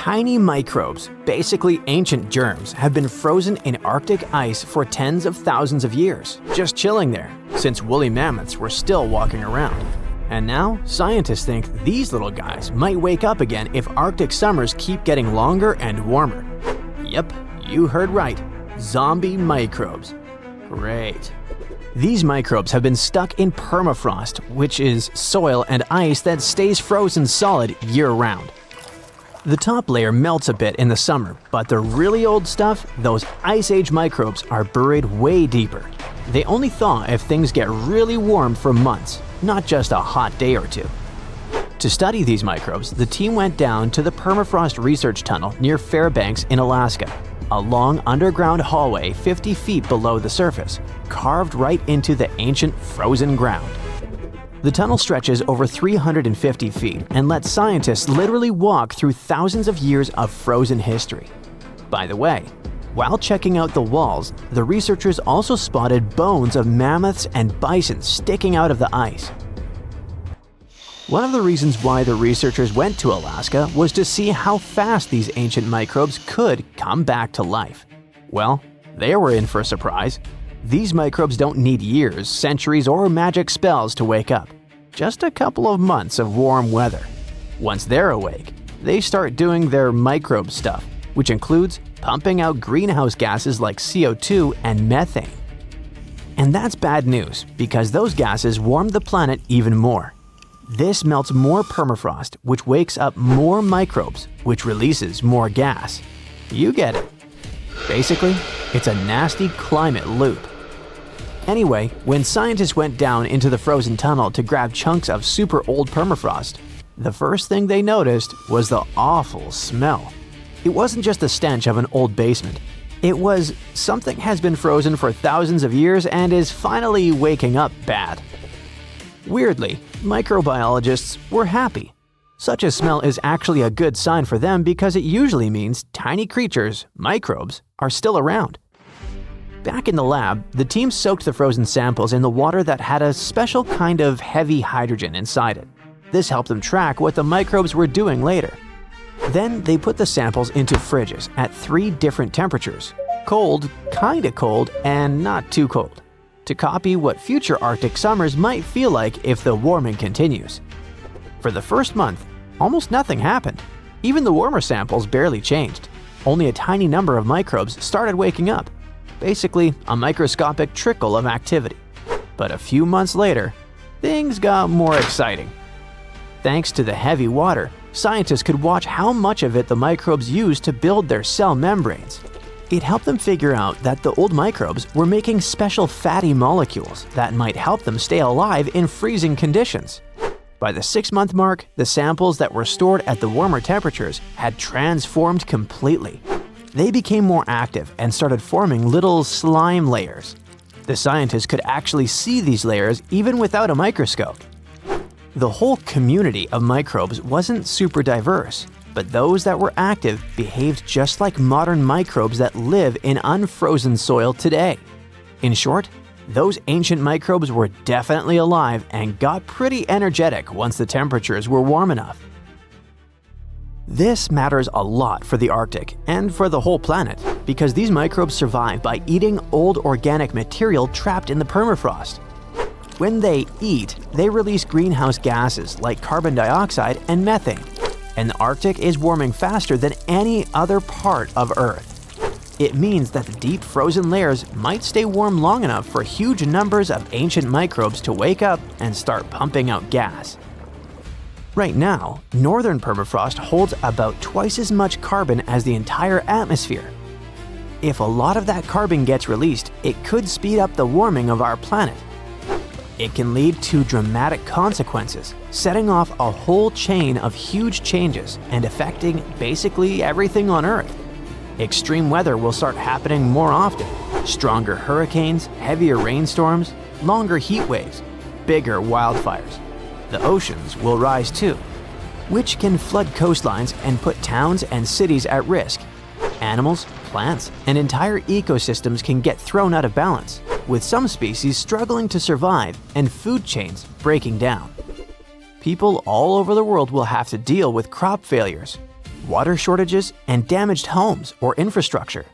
Tiny microbes, basically ancient germs, have been frozen in Arctic ice for tens of thousands of years, just chilling there, since woolly mammoths were still walking around. And now, scientists think these little guys might wake up again if Arctic summers keep getting longer and warmer. Yep, you heard right. Zombie microbes. Great. These microbes have been stuck in permafrost, which is soil and ice that stays frozen solid year-round. The top layer melts a bit in the summer, but the really old stuff, those Ice Age microbes, are buried way deeper. They only thaw if things get really warm for months, not just a hot day or two. To study these microbes, the team went down to the permafrost research tunnel near Fairbanks in Alaska, a long underground hallway 50 feet below the surface, carved right into the ancient frozen ground. The tunnel stretches over 350 feet and lets scientists literally walk through thousands of years of frozen history. By the way, while checking out the walls, the researchers also spotted bones of mammoths and bison sticking out of the ice. One of the reasons why the researchers went to Alaska was to see how fast these ancient microbes could come back to life. Well, they were in for a surprise. These microbes don't need years, centuries, or magic spells to wake up. Just a couple of months of warm weather. Once they're awake, they start doing their microbe stuff, which includes pumping out greenhouse gases like CO2 and methane. And that's bad news, because those gases warm the planet even more. This melts more permafrost, which wakes up more microbes, which releases more gas. You get it. Basically, it's a nasty climate loop. Anyway, when scientists went down into the frozen tunnel to grab chunks of super old permafrost, the first thing they noticed was the awful smell. It wasn't just the stench of an old basement. It was something has been frozen for thousands of years and is finally waking up bad. Weirdly, microbiologists were happy. Such a smell is actually a good sign for them because it usually means tiny creatures, microbes, are still around. Back in the lab, the team soaked the frozen samples in the water that had a special kind of heavy hydrogen inside it. This helped them track what the microbes were doing later. Then they put the samples into fridges at 3 different temperatures: cold, kinda cold, and not too cold, to copy what future Arctic summers might feel like if the warming continues. For the first month, almost nothing happened. Even the warmer samples barely changed. Only a tiny number of microbes started waking up. Basically, a microscopic trickle of activity. But a few months later, things got more exciting. Thanks to the heavy water, scientists could watch how much of it the microbes used to build their cell membranes. It helped them figure out that the old microbes were making special fatty molecules that might help them stay alive in freezing conditions. By the 6-month mark, the samples that were stored at the warmer temperatures had transformed completely. They became more active and started forming little slime layers. The scientists could actually see these layers even without a microscope. The whole community of microbes wasn't super diverse, but those that were active behaved just like modern microbes that live in unfrozen soil today. In short, those ancient microbes were definitely alive and got pretty energetic once the temperatures were warm enough. This matters a lot for the Arctic and for the whole planet, because these microbes survive by eating old organic material trapped in the permafrost. When they eat, they release greenhouse gases like carbon dioxide and methane, and the Arctic is warming faster than any other part of Earth. It means that the deep frozen layers might stay warm long enough for huge numbers of ancient microbes to wake up and start pumping out gas. Right now, northern permafrost holds about twice as much carbon as the entire atmosphere. If a lot of that carbon gets released, it could speed up the warming of our planet. It can lead to dramatic consequences, setting off a whole chain of huge changes and affecting basically everything on Earth. Extreme weather will start happening more often. Stronger hurricanes, heavier rainstorms, longer heat waves, bigger wildfires. The oceans will rise too, which can flood coastlines and put towns and cities at risk. Animals, plants, and entire ecosystems can get thrown out of balance, with some species struggling to survive and food chains breaking down. People all over the world will have to deal with crop failures, water shortages, and damaged homes or infrastructure.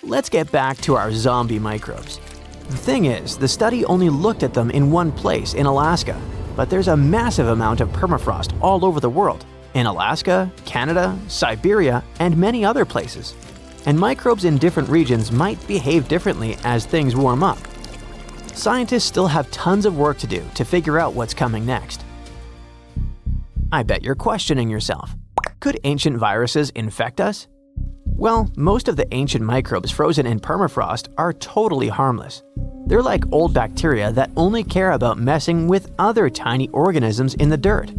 Let's get back to our zombie microbes. The thing is, the study only looked at them in one place in Alaska, but there's a massive amount of permafrost all over the world, in Alaska, Canada, Siberia, and many other places. And microbes in different regions might behave differently as things warm up. Scientists still have tons of work to do to figure out what's coming next. I bet you're questioning yourself. Could ancient viruses infect us? Well, most of the ancient microbes frozen in permafrost are totally harmless. They're like old bacteria that only care about messing with other tiny organisms in the dirt.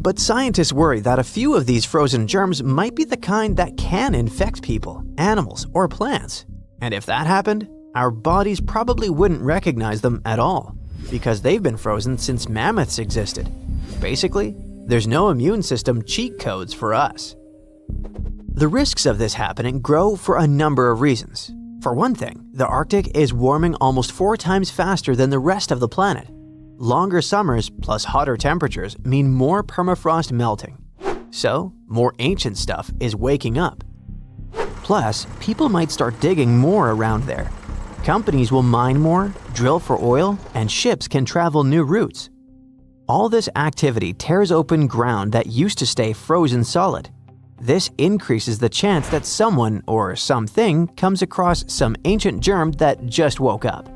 But scientists worry that a few of these frozen germs might be the kind that can infect people, animals, or plants. And if that happened, our bodies probably wouldn't recognize them at all, because they've been frozen since mammoths existed. Basically, there's no immune system cheat codes for us. The risks of this happening grow for a number of reasons. For one thing, the Arctic is warming almost 4 times faster than the rest of the planet. Longer summers plus hotter temperatures mean more permafrost melting. So, more ancient stuff is waking up. Plus, people might start digging more around there. Companies will mine more, drill for oil, and ships can travel new routes. All this activity tears open ground that used to stay frozen solid. This increases the chance that someone or something comes across some ancient germ that just woke up.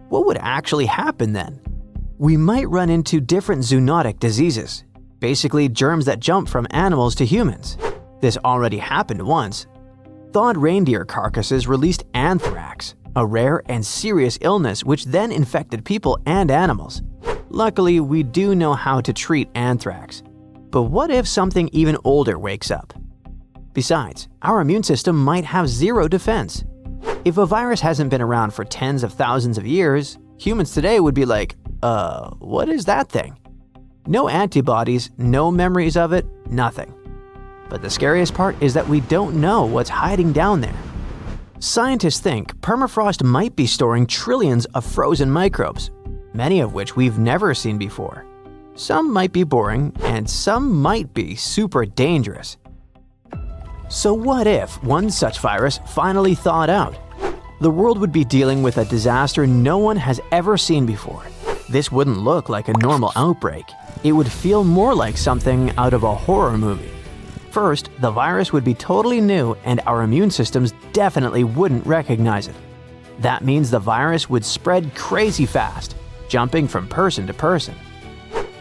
What would actually happen then? We might run into different zoonotic diseases, basically germs that jump from animals to humans. This already happened once. Thawed reindeer carcasses released anthrax, a rare and serious illness which then infected people and animals. Luckily, we do know how to treat anthrax. But what if something even older wakes up? Besides, our immune system might have zero defense. If a virus hasn't been around for tens of thousands of years, humans today would be like, what is that thing? No antibodies, no memories of it, nothing. But the scariest part is that we don't know what's hiding down there. Scientists think permafrost might be storing trillions of frozen microbes, many of which we've never seen before. Some might be boring, and some might be super dangerous. So what if one such virus finally thawed out? The world would be dealing with a disaster no one has ever seen before. This wouldn't look like a normal outbreak. It would feel more like something out of a horror movie. First, the virus would be totally new and our immune systems definitely wouldn't recognize it. That means the virus would spread crazy fast, jumping from person to person.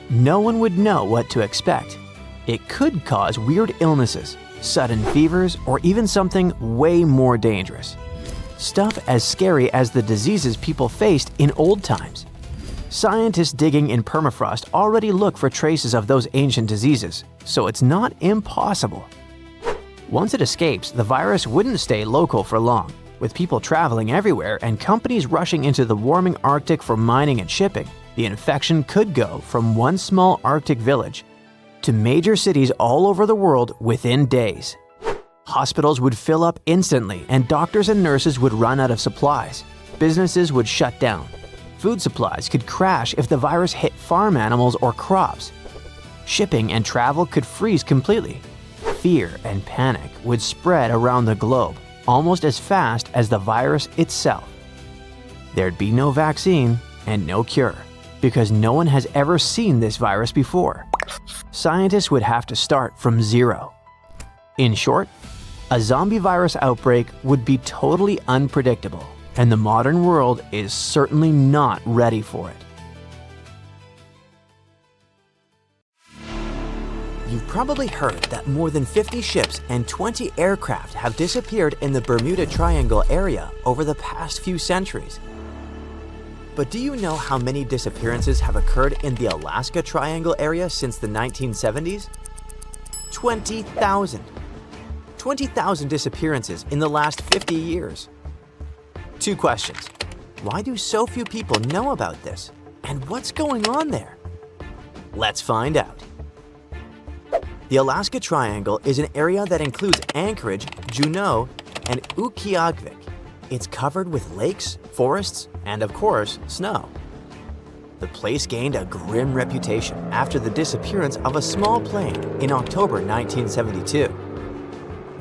No one would know what to expect. It could cause weird illnesses, sudden fevers, or even something way more dangerous. Stuff as scary as the diseases people faced in old times. Scientists digging in permafrost already look for traces of those ancient diseases, so it's not impossible. Once it escapes, the virus wouldn't stay local for long. With people traveling everywhere and companies rushing into the warming Arctic for mining and shipping, the infection could go from one small Arctic village to major cities all over the world within days. Hospitals would fill up instantly and doctors and nurses would run out of supplies. Businesses would shut down. Food supplies could crash if the virus hit farm animals or crops. Shipping and travel could freeze completely. Fear and panic would spread around the globe almost as fast as the virus itself. There'd be no vaccine and no cure, because no one has ever seen this virus before. Scientists would have to start from zero. In short, a zombie virus outbreak would be totally unpredictable, and the modern world is certainly not ready for it. You've probably heard that more than 50 ships and 20 aircraft have disappeared in the Bermuda Triangle area over the past few centuries. But do you know how many disappearances have occurred in the Alaska Triangle area since the 1970s? 20,000! 20,000 disappearances in the last 50 years. 2 questions. Why do so few people know about this? And what's going on there? Let's find out. The Alaska Triangle is an area that includes Anchorage, Juneau, and Utqiagvik. It's covered with lakes, forests, and of course, snow. The place gained a grim reputation after the disappearance of a small plane in October 1972.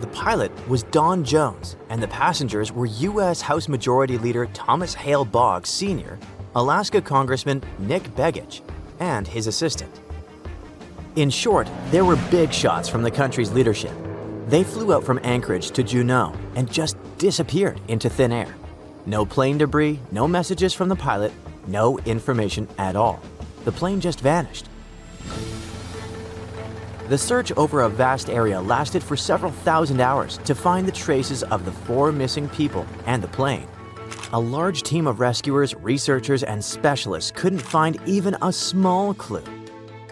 The pilot was Don Jones, and the passengers were U.S. House Majority Leader Thomas Hale Boggs Sr., Alaska Congressman Nick Begich, and his assistant. In short, there were big shots from the country's leadership. They flew out from Anchorage to Juneau and just disappeared into thin air. No plane debris, no messages from the pilot, no information at all. The plane just vanished. The search over a vast area lasted for several thousand hours to find the traces of the 4 missing people and the plane. A large team of rescuers, researchers, and specialists couldn't find even a small clue.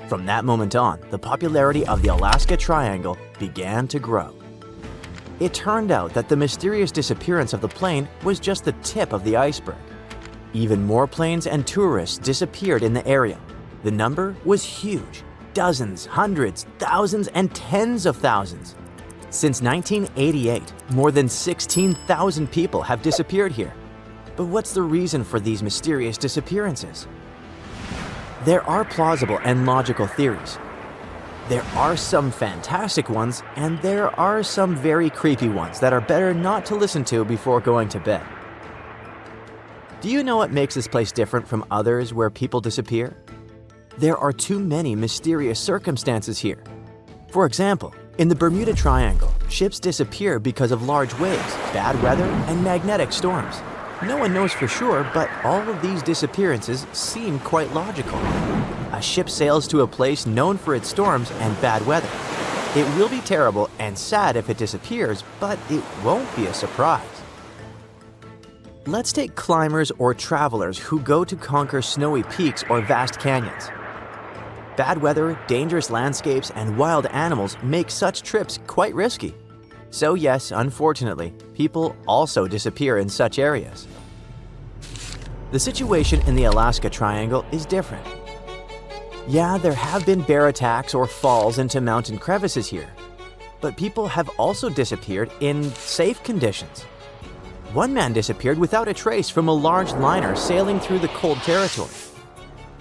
From that moment on, the popularity of the Alaska Triangle began to grow. It turned out that the mysterious disappearance of the plane was just the tip of the iceberg. Even more planes and tourists disappeared in the area. The number was huge. Dozens, hundreds, thousands, and tens of thousands. Since 1988, more than 16,000 people have disappeared here. But what's the reason for these mysterious disappearances? There are plausible and logical theories. There are some fantastic ones, and there are some very creepy ones that are better not to listen to before going to bed. Do you know what makes this place different from others where people disappear? There are too many mysterious circumstances here. For example, in the Bermuda Triangle, ships disappear because of large waves, bad weather, and magnetic storms. No one knows for sure, but all of these disappearances seem quite logical. A ship sails to a place known for its storms and bad weather. It will be terrible and sad if it disappears, but it won't be a surprise. Let's take climbers or travelers who go to conquer snowy peaks or vast canyons. Bad weather, dangerous landscapes, and wild animals make such trips quite risky. So yes, unfortunately, people also disappear in such areas. The situation in the Alaska Triangle is different. Yeah, there have been bear attacks or falls into mountain crevices here, but people have also disappeared in safe conditions. One man disappeared without a trace from a large liner sailing through the cold territory.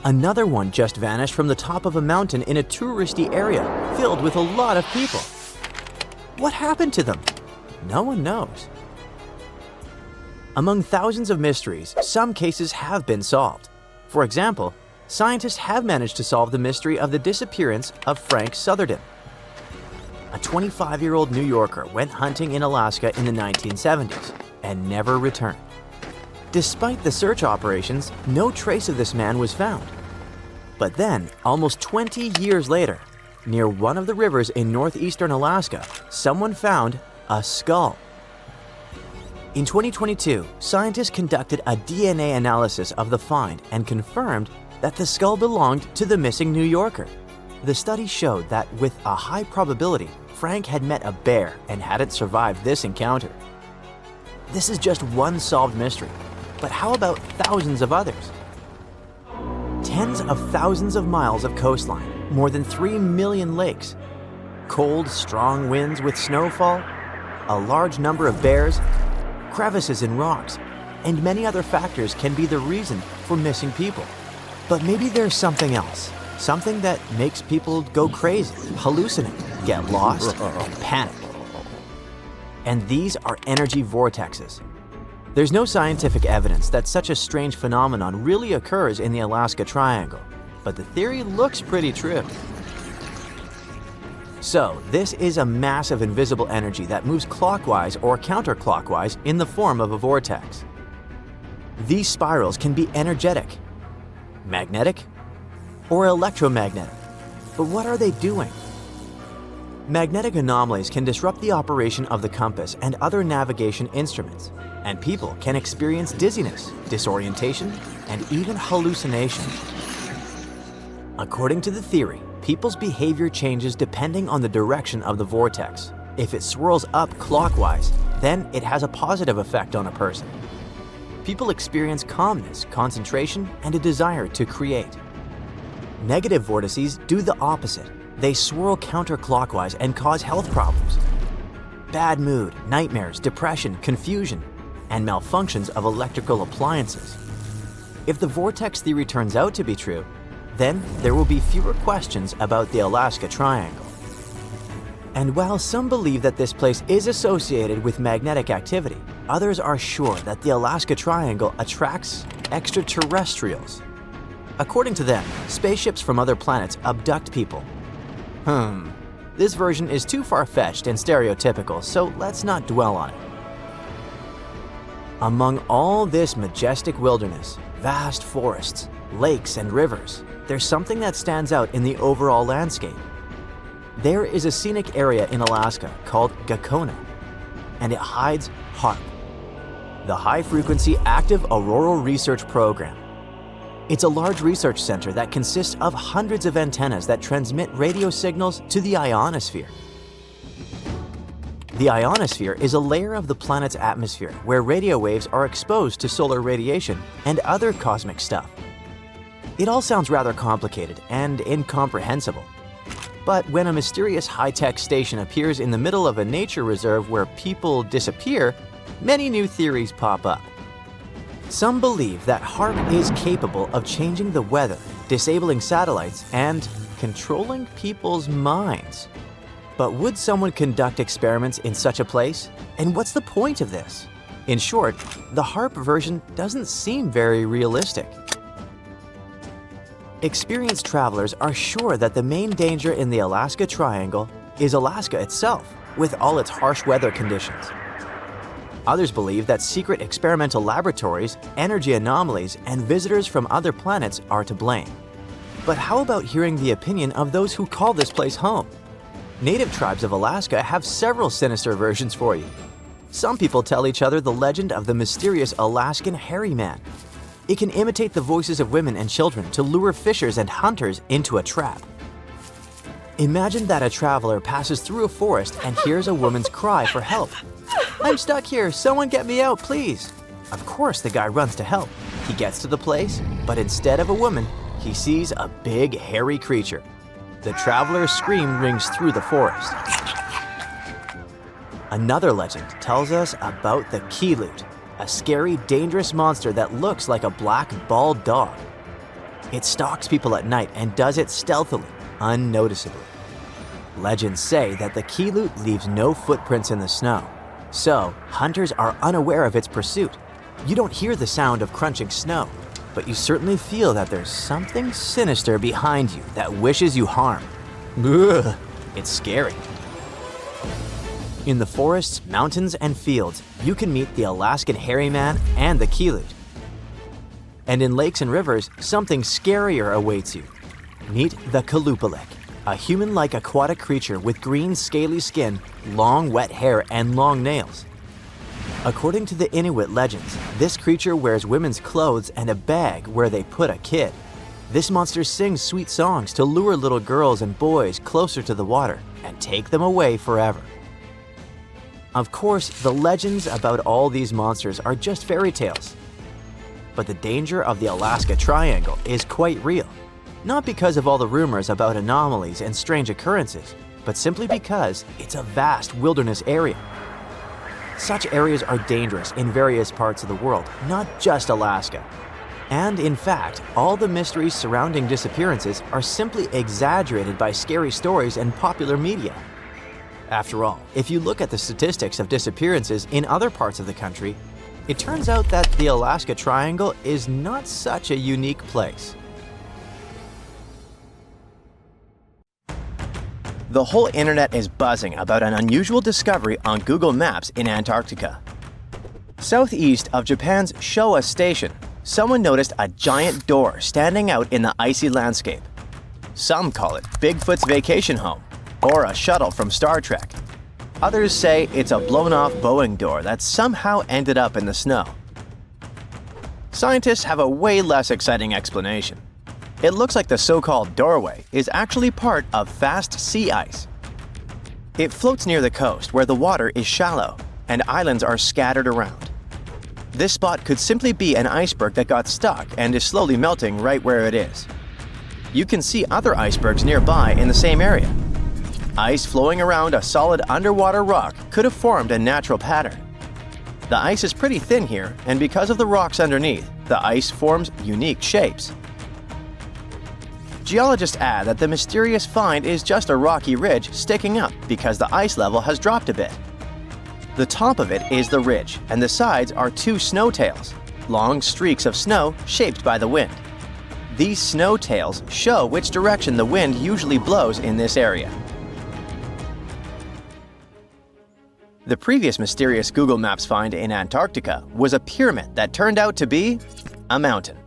Another one just vanished from the top of a mountain in a touristy area filled with a lot of people. What happened to them? No one knows. Among thousands of mysteries, some cases have been solved. For example, scientists have managed to solve the mystery of the disappearance of Frank Southerden. A 25-year-old New Yorker went hunting in Alaska in the 1970s and never returned. Despite the search operations, no trace of this man was found. But then, almost 20 years later, near one of the rivers in northeastern Alaska, someone found a skull. In 2022, scientists conducted a DNA analysis of the find and confirmed that the skull belonged to the missing New Yorker. The study showed that with a high probability, Frank had met a bear and hadn't survived this encounter. This is just one solved mystery, but how about thousands of others? Tens of thousands of miles of coastline, more than 3 million lakes, cold, strong winds with snowfall, a large number of bears, crevices in rocks, and many other factors can be the reason for missing people. But maybe there's something else, something that makes people go crazy, hallucinate, get lost, and panic. And these are energy vortexes. There's no scientific evidence that such a strange phenomenon really occurs in the Alaska Triangle, but the theory looks pretty true. So, this is a massive invisible energy that moves clockwise or counterclockwise in the form of a vortex. These spirals can be energetic, magnetic, or electromagnetic. But what are they doing? Magnetic anomalies can disrupt the operation of the compass and other navigation instruments, and people can experience dizziness, disorientation, and even hallucination. According to the theory, people's behavior changes depending on the direction of the vortex. If it swirls up clockwise, then it has a positive effect on a person. People experience calmness, concentration, and a desire to create. Negative vortices do the opposite. They swirl counterclockwise and cause health problems. Bad mood, nightmares, depression, confusion, and malfunctions of electrical appliances. If the vortex theory turns out to be true, then there will be fewer questions about the Alaska Triangle. And while some believe that this place is associated with magnetic activity, others are sure that the Alaska Triangle attracts extraterrestrials. According to them, spaceships from other planets abduct people. This version is too far-fetched and stereotypical, so let's not dwell on it. Among all this majestic wilderness, vast forests, lakes, and rivers, there's something that stands out in the overall landscape. There is a scenic area in Alaska called Gakona, and it hides HAARP, the High-Frequency Active Auroral Research Program. It's a large research center that consists of hundreds of antennas that transmit radio signals to the ionosphere. The ionosphere is a layer of the planet's atmosphere where radio waves are exposed to solar radiation and other cosmic stuff. It all sounds rather complicated and incomprehensible. But when a mysterious high-tech station appears in the middle of a nature reserve where people disappear, many new theories pop up. Some believe that HAARP is capable of changing the weather, disabling satellites, and controlling people's minds. But would someone conduct experiments in such a place? And what's the point of this? In short, the HAARP version doesn't seem very realistic. Experienced travelers are sure that the main danger in the Alaska Triangle is Alaska itself, with all its harsh weather conditions. Others believe that secret experimental laboratories, energy anomalies, and visitors from other planets are to blame. But how about hearing the opinion of those who call this place home? Native tribes of Alaska have several sinister versions for you. Some people tell each other the legend of the mysterious Alaskan hairy man. It can imitate the voices of women and children to lure fishers and hunters into a trap. Imagine that a traveler passes through a forest and hears a woman's cry for help. "I'm stuck here, someone get me out, please." Of course, the guy runs to help. He gets to the place, but instead of a woman, he sees a big, hairy creature. The traveler's scream rings through the forest. Another legend tells us about the keelut, a scary, dangerous monster that looks like a black, bald dog. It stalks people at night and does it stealthily, unnoticeably. Legends say that the keelut leaves no footprints in the snow, so hunters are unaware of its pursuit. You don't hear the sound of crunching snow, but you certainly feel that there's something sinister behind you that wishes you harm. Ugh, it's scary. In the forests, mountains, and fields, you can meet the Alaskan hairy man and the keelut. And in lakes and rivers, something scarier awaits you. Meet the kalupalik, a human-like aquatic creature with green, scaly skin, long, wet hair, and long nails. According to the Inuit legends, this creature wears women's clothes and a bag where they put a kid. This monster sings sweet songs to lure little girls and boys closer to the water and take them away forever. Of course, the legends about all these monsters are just fairy tales. But the danger of the Alaska Triangle is quite real, not because of all the rumors about anomalies and strange occurrences, but simply because it's a vast wilderness area. Such areas are dangerous in various parts of the world, not just Alaska. And in fact, all the mysteries surrounding disappearances are simply exaggerated by scary stories and popular media. After all, if you look at the statistics of disappearances in other parts of the country, it turns out that the Alaska Triangle is not such a unique place. The whole internet is buzzing about an unusual discovery on Google Maps in Antarctica. Southeast of Japan's Showa Station, someone noticed a giant door standing out in the icy landscape. Some call it Bigfoot's vacation home, or a shuttle from Star Trek. Others say it's a blown-off Boeing door that somehow ended up in the snow. Scientists have a way less exciting explanation. It looks like the so-called doorway is actually part of fast sea ice. It floats near the coast where the water is shallow and islands are scattered around. This spot could simply be an iceberg that got stuck and is slowly melting right where it is. You can see other icebergs nearby in the same area. Ice flowing around a solid underwater rock could have formed a natural pattern. The ice is pretty thin here, and because of the rocks underneath, The ice forms unique shapes. Geologists add that the mysterious find is just a rocky ridge sticking up because the ice level has dropped a bit. The top of it is the ridge, and the sides are two snow tails, long streaks of snow shaped by the wind. These snow tails show which direction the wind usually blows in this area. The previous mysterious Google Maps find in Antarctica was a pyramid that turned out to be a mountain.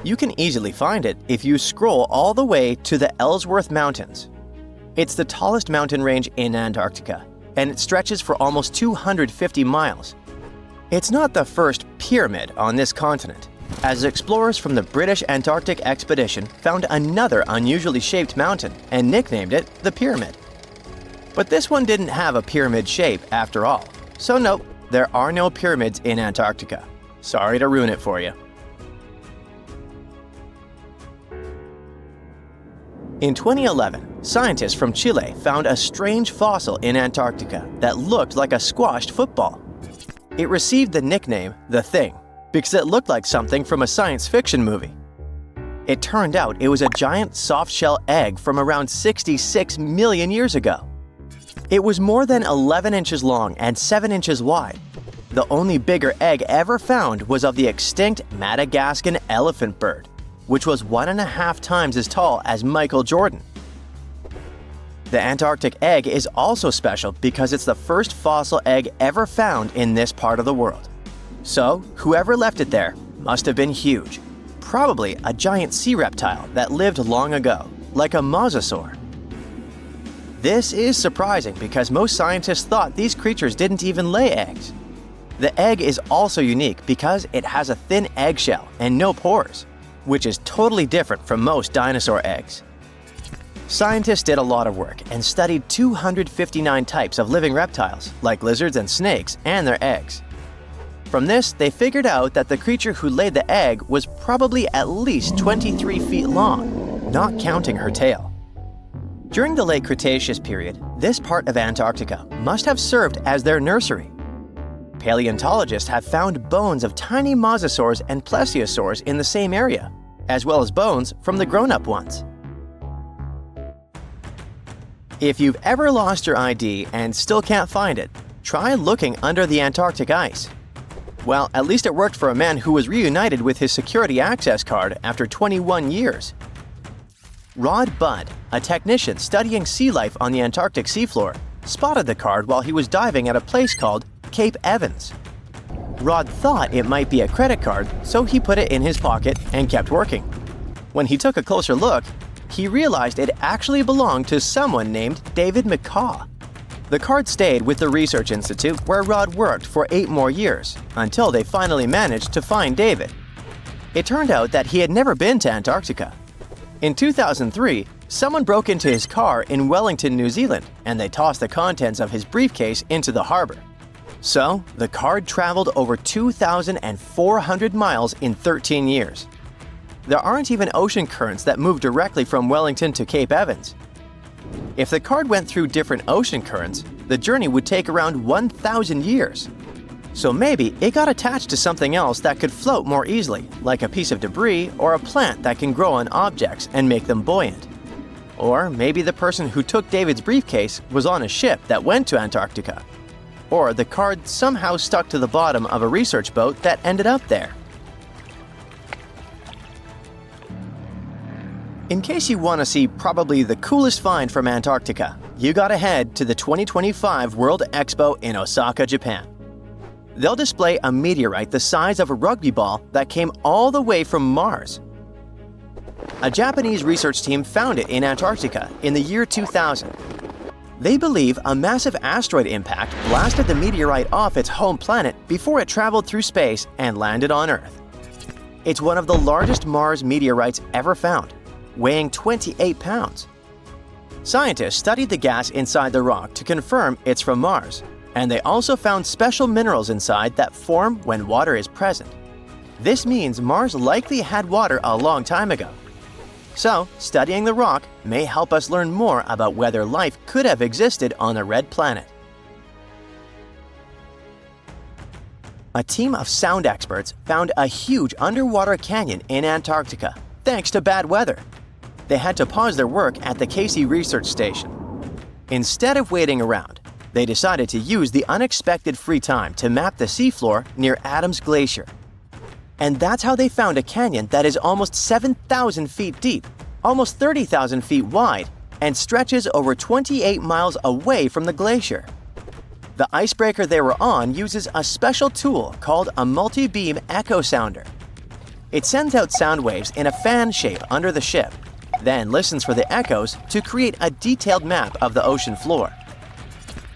You can easily find it if you scroll all the way to the Ellsworth Mountains. It's the tallest mountain range in Antarctica, and it stretches for almost 250 miles. It's not the first pyramid on this continent, as explorers from the British Antarctic expedition found another unusually shaped mountain and nicknamed it the Pyramid. But this one didn't have a pyramid shape after all, so nope, there are no pyramids in Antarctica. Sorry to ruin it for you. In 2011, scientists from Chile found a strange fossil in Antarctica that looked like a squashed football. It received the nickname The Thing because it looked like something from a science fiction movie. It turned out it was a giant soft-shell egg from around 66 million years ago. It was more than 11 inches long and 7 inches wide. The only bigger egg ever found was of the extinct Madagascan elephant bird, which was 1.5 times as tall as Michael Jordan. The Antarctic egg is also special because it's the first fossil egg ever found in this part of the world. So, whoever left it there must have been huge, probably a giant sea reptile that lived long ago, like a mosasaur. This is surprising because most scientists thought these creatures didn't even lay eggs. The egg is also unique because it has a thin eggshell and no pores, which is totally different from most dinosaur eggs. Scientists did a lot of work and studied 259 types of living reptiles, like lizards and snakes, and their eggs. From this, they figured out that the creature who laid the egg was probably at least 23 feet long, not counting her tail. During the late Cretaceous period, this part of Antarctica must have served as their nursery. Paleontologists have found bones of tiny mosasaurs and plesiosaurs in the same area, as well as bones from the grown-up ones. If you've ever lost your ID and still can't find it, try looking under the Antarctic ice. Well, at least it worked for a man who was reunited with his security access card after 21 years. Rod Budd, a technician studying sea life on the Antarctic seafloor, spotted the card while he was diving at a place called Cape Evans. Rod thought it might be a credit card, so he put it in his pocket and kept working. When he took a closer look, he realized it actually belonged to someone named David McCaw. The card stayed with the Research Institute where Rod worked for 8 more years, until they finally managed to find David. It turned out that he had never been to Antarctica. In 2003, someone broke into his car in Wellington, New Zealand, and they tossed the contents of his briefcase into the harbor. So, the card traveled over 2,400 miles in 13 years. There aren't even ocean currents that move directly from Wellington to Cape Evans. If the card went through different ocean currents, the journey would take around 1,000 years. So maybe it got attached to something else that could float more easily, like a piece of debris or a plant that can grow on objects and make them buoyant. Or maybe the person who took David's briefcase was on a ship that went to Antarctica. Or the card somehow stuck to the bottom of a research boat that ended up there. In case you want to see probably the coolest find from Antarctica, you gotta head to the 2025 World Expo in Osaka, Japan. They'll display a meteorite the size of a rugby ball that came all the way from Mars. A Japanese research team found it in Antarctica in the year 2000. They believe a massive asteroid impact blasted the meteorite off its home planet before it traveled through space and landed on Earth. It's one of the largest Mars meteorites ever found, weighing 28 pounds. Scientists studied the gas inside the rock to confirm it's from Mars, and they also found special minerals inside that form when water is present. This means Mars likely had water a long time ago. So, studying the rock may help us learn more about whether life could have existed on a red planet. A team of sound experts found a huge underwater canyon in Antarctica, thanks to bad weather. They had to pause their work at the Casey Research Station. Instead of waiting around, they decided to use the unexpected free time to map the seafloor near Adams Glacier. And that's how they found a canyon that is almost 7,000 feet deep, almost 30,000 feet wide, and stretches over 28 miles away from the glacier. The icebreaker they were on uses a special tool called a multi-beam echo sounder. It sends out sound waves in a fan shape under the ship, then listens for the echoes to create a detailed map of the ocean floor.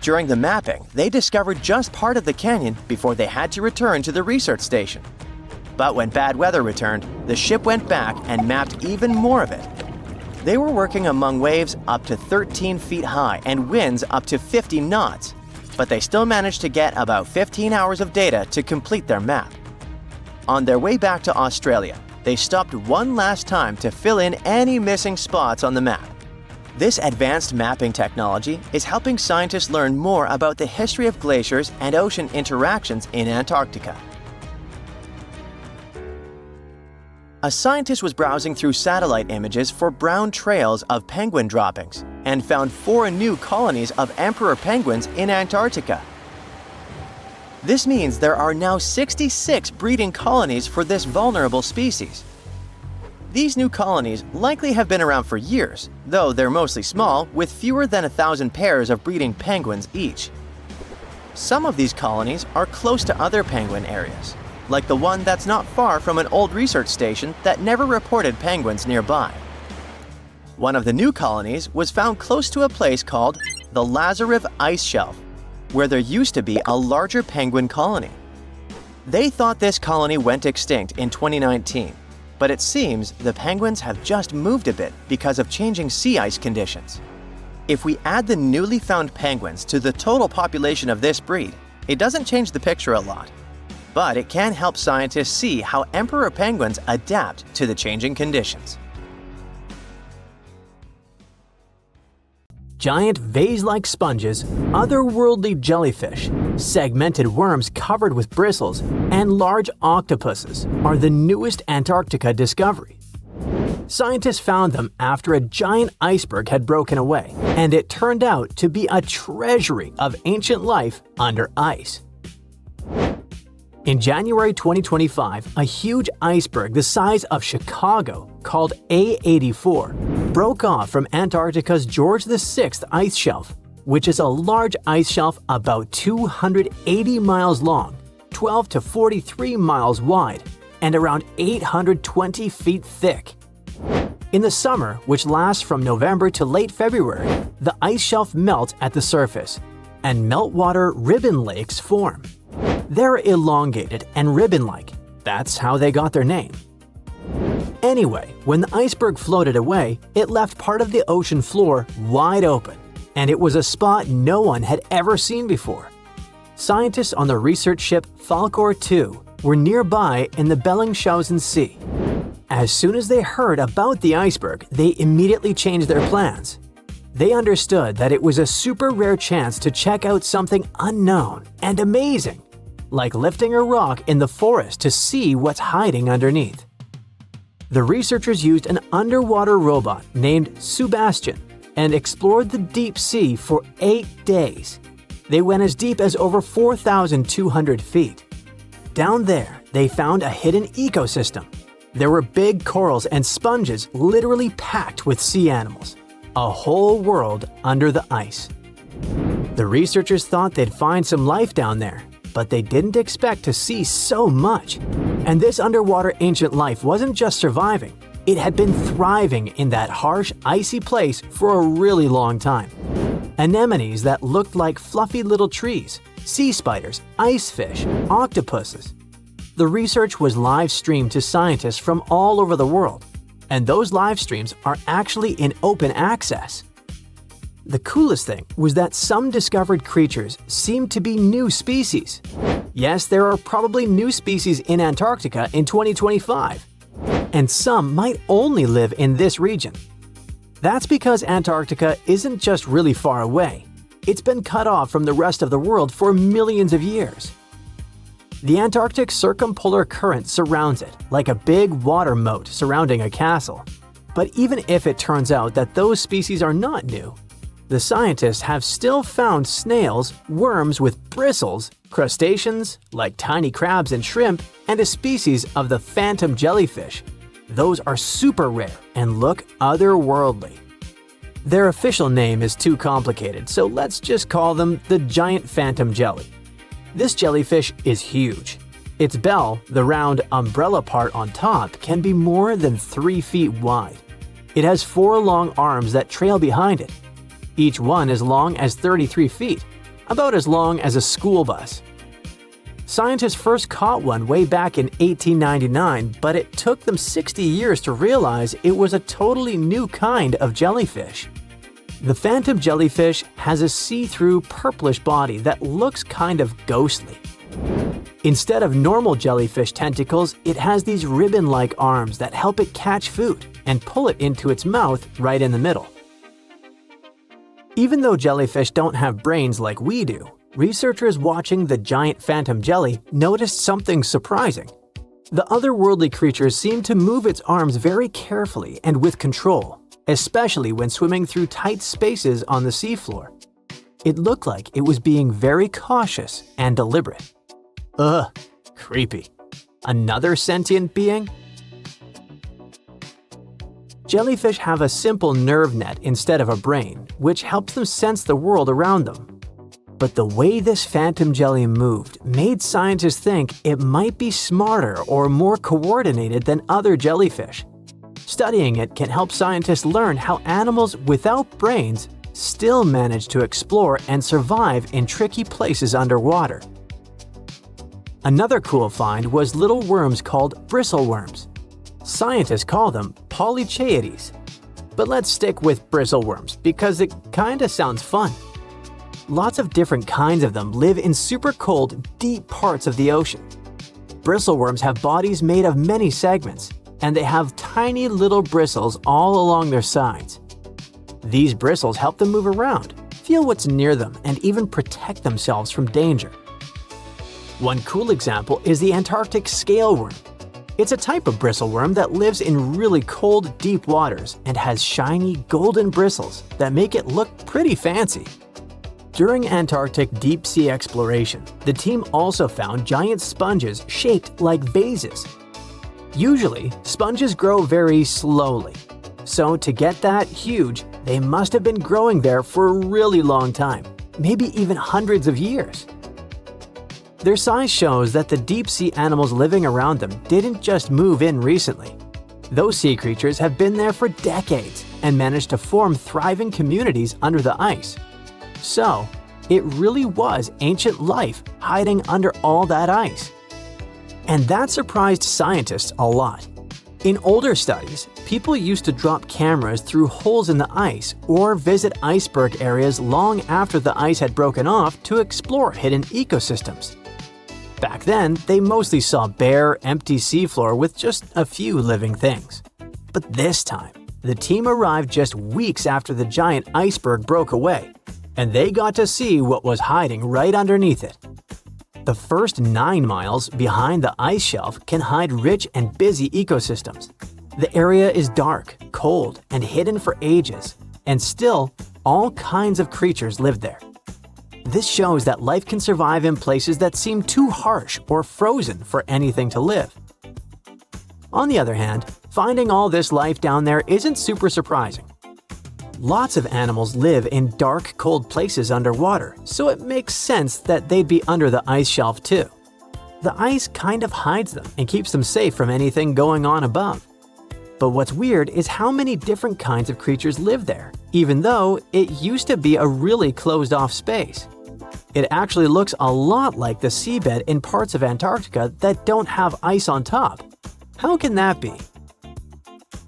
During the mapping, they discovered just part of the canyon before they had to return to the research station. But when bad weather returned, the ship went back and mapped even more of it. They were working among waves up to 13 feet high and winds up to 50 knots, but they still managed to get about 15 hours of data to complete their map. On their way back to Australia, they stopped one last time to fill in any missing spots on the map. This advanced mapping technology is helping scientists learn more about the history of glaciers and ocean interactions in Antarctica. A scientist was browsing through satellite images for brown trails of penguin droppings and found 4 new colonies of emperor penguins in Antarctica. This means there are now 66 breeding colonies for this vulnerable species. These new colonies likely have been around for years, though they're mostly small, with fewer than 1,000 pairs of breeding penguins each. Some of these colonies are close to other penguin areas, like the one that's not far from an old research station that never reported penguins nearby. One of the new colonies was found close to a place called the Lazarev Ice Shelf, where there used to be a larger penguin colony. They thought this colony went extinct in 2019, but it seems the penguins have just moved a bit because of changing sea ice conditions. If we add the newly found penguins to the total population of this breed, it doesn't change the picture a lot, but it can help scientists see how emperor penguins adapt to the changing conditions. Giant vase-like sponges, otherworldly jellyfish, segmented worms covered with bristles, and large octopuses are the newest Antarctica discovery. Scientists found them after a giant iceberg had broken away, and it turned out to be a treasury of ancient life under ice. In January 2025, a huge iceberg the size of Chicago, called A84, broke off from Antarctica's George VI ice shelf, which is a large ice shelf about 280 miles long, 12 to 43 miles wide, and around 820 feet thick. In the summer, which lasts from November to late February, the ice shelf melts at the surface, and meltwater ribbon lakes form. They're elongated and ribbon-like. That's how they got their name. Anyway, when the iceberg floated away, it left part of the ocean floor wide open, and it was a spot no one had ever seen before. Scientists on the research ship Folklore 2 were nearby in the Bellingshausen Sea. As soon as they heard about the iceberg, they immediately changed their plans. They understood that it was a super rare chance to check out something unknown and amazing, like lifting a rock in the forest to see what's hiding underneath. The researchers used an underwater robot named Sebastian and explored the deep sea for 8 days. They went as deep as over 4,200 feet. Down there, they found a hidden ecosystem. There were big corals and sponges literally packed with sea animals. A whole world under the ice. The researchers thought they'd find some life down there, but they didn't expect to see so much. And this underwater ancient life wasn't just surviving, it had been thriving in that harsh, icy place for a really long time. Anemones that looked like fluffy little trees, sea spiders, ice fish, octopuses. The research was live streamed to scientists from all over the world, and those live streams are actually in open access. The coolest thing was that some discovered creatures seemed to be new species. Yes, there are probably new species in Antarctica in 2025, and some might only live in this region. That's because Antarctica isn't just really far away, it's been cut off from the rest of the world for millions of years. The Antarctic circumpolar current surrounds it, like a big water moat surrounding a castle. But even if it turns out that those species are not new, the scientists have still found snails, worms with bristles, crustaceans, like tiny crabs and shrimp, and a species of the phantom jellyfish. Those are super rare and look otherworldly. Their official name is too complicated, so let's just call them the giant phantom jelly. This jellyfish is huge. Its bell, the round umbrella part on top, can be more than 3 feet wide. It has 4 long arms that trail behind it. Each one as long as 33 feet, about as long as a school bus. Scientists first caught one way back in 1899, but it took them 60 years to realize it was a totally new kind of jellyfish. The phantom jellyfish has a see-through purplish body that looks kind of ghostly. Instead of normal jellyfish tentacles, it has these ribbon-like arms that help it catch food and pull it into its mouth right in the middle. Even though jellyfish don't have brains like we do, researchers watching the giant phantom jelly noticed something surprising. The otherworldly creature seemed to move its arms very carefully and with control, especially when swimming through tight spaces on the seafloor. It looked like it was being very cautious and deliberate. Ugh, creepy. Another sentient being? Jellyfish have a simple nerve net instead of a brain, which helps them sense the world around them. But the way this phantom jelly moved made scientists think it might be smarter or more coordinated than other jellyfish. Studying it can help scientists learn how animals without brains still manage to explore and survive in tricky places underwater. Another cool find was little worms called bristleworms. Scientists call them polychaetes. But let's stick with bristleworms because it kinda sounds fun. Lots of different kinds of them live in super cold, deep parts of the ocean. Bristleworms have bodies made of many segments, and they have tiny little bristles all along their sides. These bristles help them move around, feel what's near them, and even protect themselves from danger. One cool example is the Antarctic scaleworm. It's a type of bristleworm that lives in really cold, deep waters and has shiny, golden bristles that make it look pretty fancy. During Antarctic deep-sea exploration, the team also found giant sponges shaped like vases. Usually, sponges grow very slowly. So to get that huge, they must have been growing there for a really long time, maybe even hundreds of years. Their size shows that the deep-sea animals living around them didn't just move in recently. Those sea creatures have been there for decades and managed to form thriving communities under the ice. So, it really was ancient life hiding under all that ice. And that surprised scientists a lot. In older studies, people used to drop cameras through holes in the ice or visit iceberg areas long after the ice had broken off to explore hidden ecosystems. Back then, they mostly saw bare, empty seafloor with just a few living things. But this time, the team arrived just weeks after the giant iceberg broke away, and they got to see what was hiding right underneath it. The first 9 miles behind the ice shelf can hide rich and busy ecosystems. The area is dark, cold, and hidden for ages, and still, all kinds of creatures live there. This shows that life can survive in places that seem too harsh or frozen for anything to live. On the other hand, finding all this life down there isn't super surprising. Lots of animals live in dark, cold places underwater, so it makes sense that they'd be under the ice shelf too. The ice kind of hides them and keeps them safe from anything going on above. But what's weird is how many different kinds of creatures live there, even though it used to be a really closed-off space. It actually looks a lot like the seabed in parts of Antarctica that don't have ice on top. How can that be?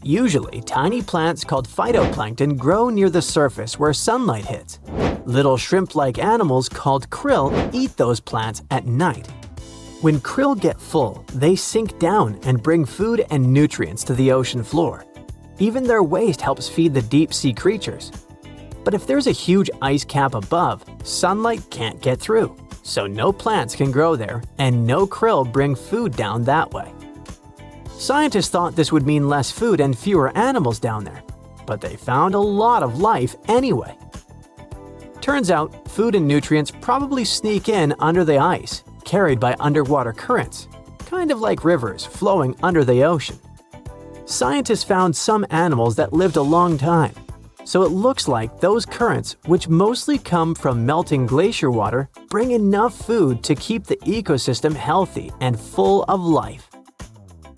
Usually, tiny plants called phytoplankton grow near the surface where sunlight hits. Little shrimp-like animals called krill eat those plants at night. When krill get full, they sink down and bring food and nutrients to the ocean floor. Even their waste helps feed the deep-sea creatures. But if there's a huge ice cap above, sunlight can't get through, so no plants can grow there and no krill bring food down that way. Scientists thought this would mean less food and fewer animals down there, but they found a lot of life anyway. Turns out, food and nutrients probably sneak in under the ice, carried by underwater currents, kind of like rivers flowing under the ocean. Scientists found some animals that lived a long time, so it looks like those currents, which mostly come from melting glacier water, bring enough food to keep the ecosystem healthy and full of life.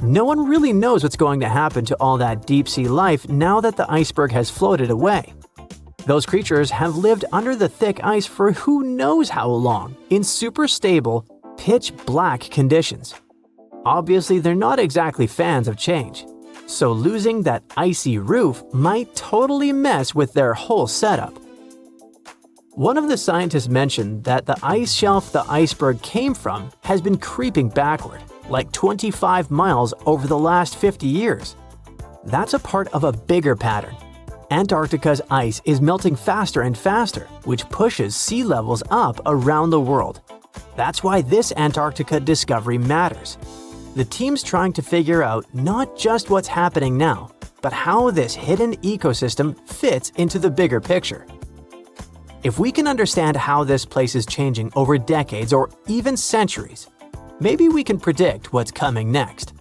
No one really knows what's going to happen to all that deep-sea life now that the iceberg has floated away. Those creatures have lived under the thick ice for who knows how long, in super stable, pitch-black conditions. Obviously, they're not exactly fans of change, so losing that icy roof might totally mess with their whole setup. One of the scientists mentioned that the ice shelf the iceberg came from has been creeping backward, like 25 miles over the last 50 years. That's a part of a bigger pattern. Antarctica's ice is melting faster and faster, which pushes sea levels up around the world. That's why this Antarctica discovery matters. The team's trying to figure out not just what's happening now, but how this hidden ecosystem fits into the bigger picture. If we can understand how this place is changing over decades or even centuries, maybe we can predict what's coming next.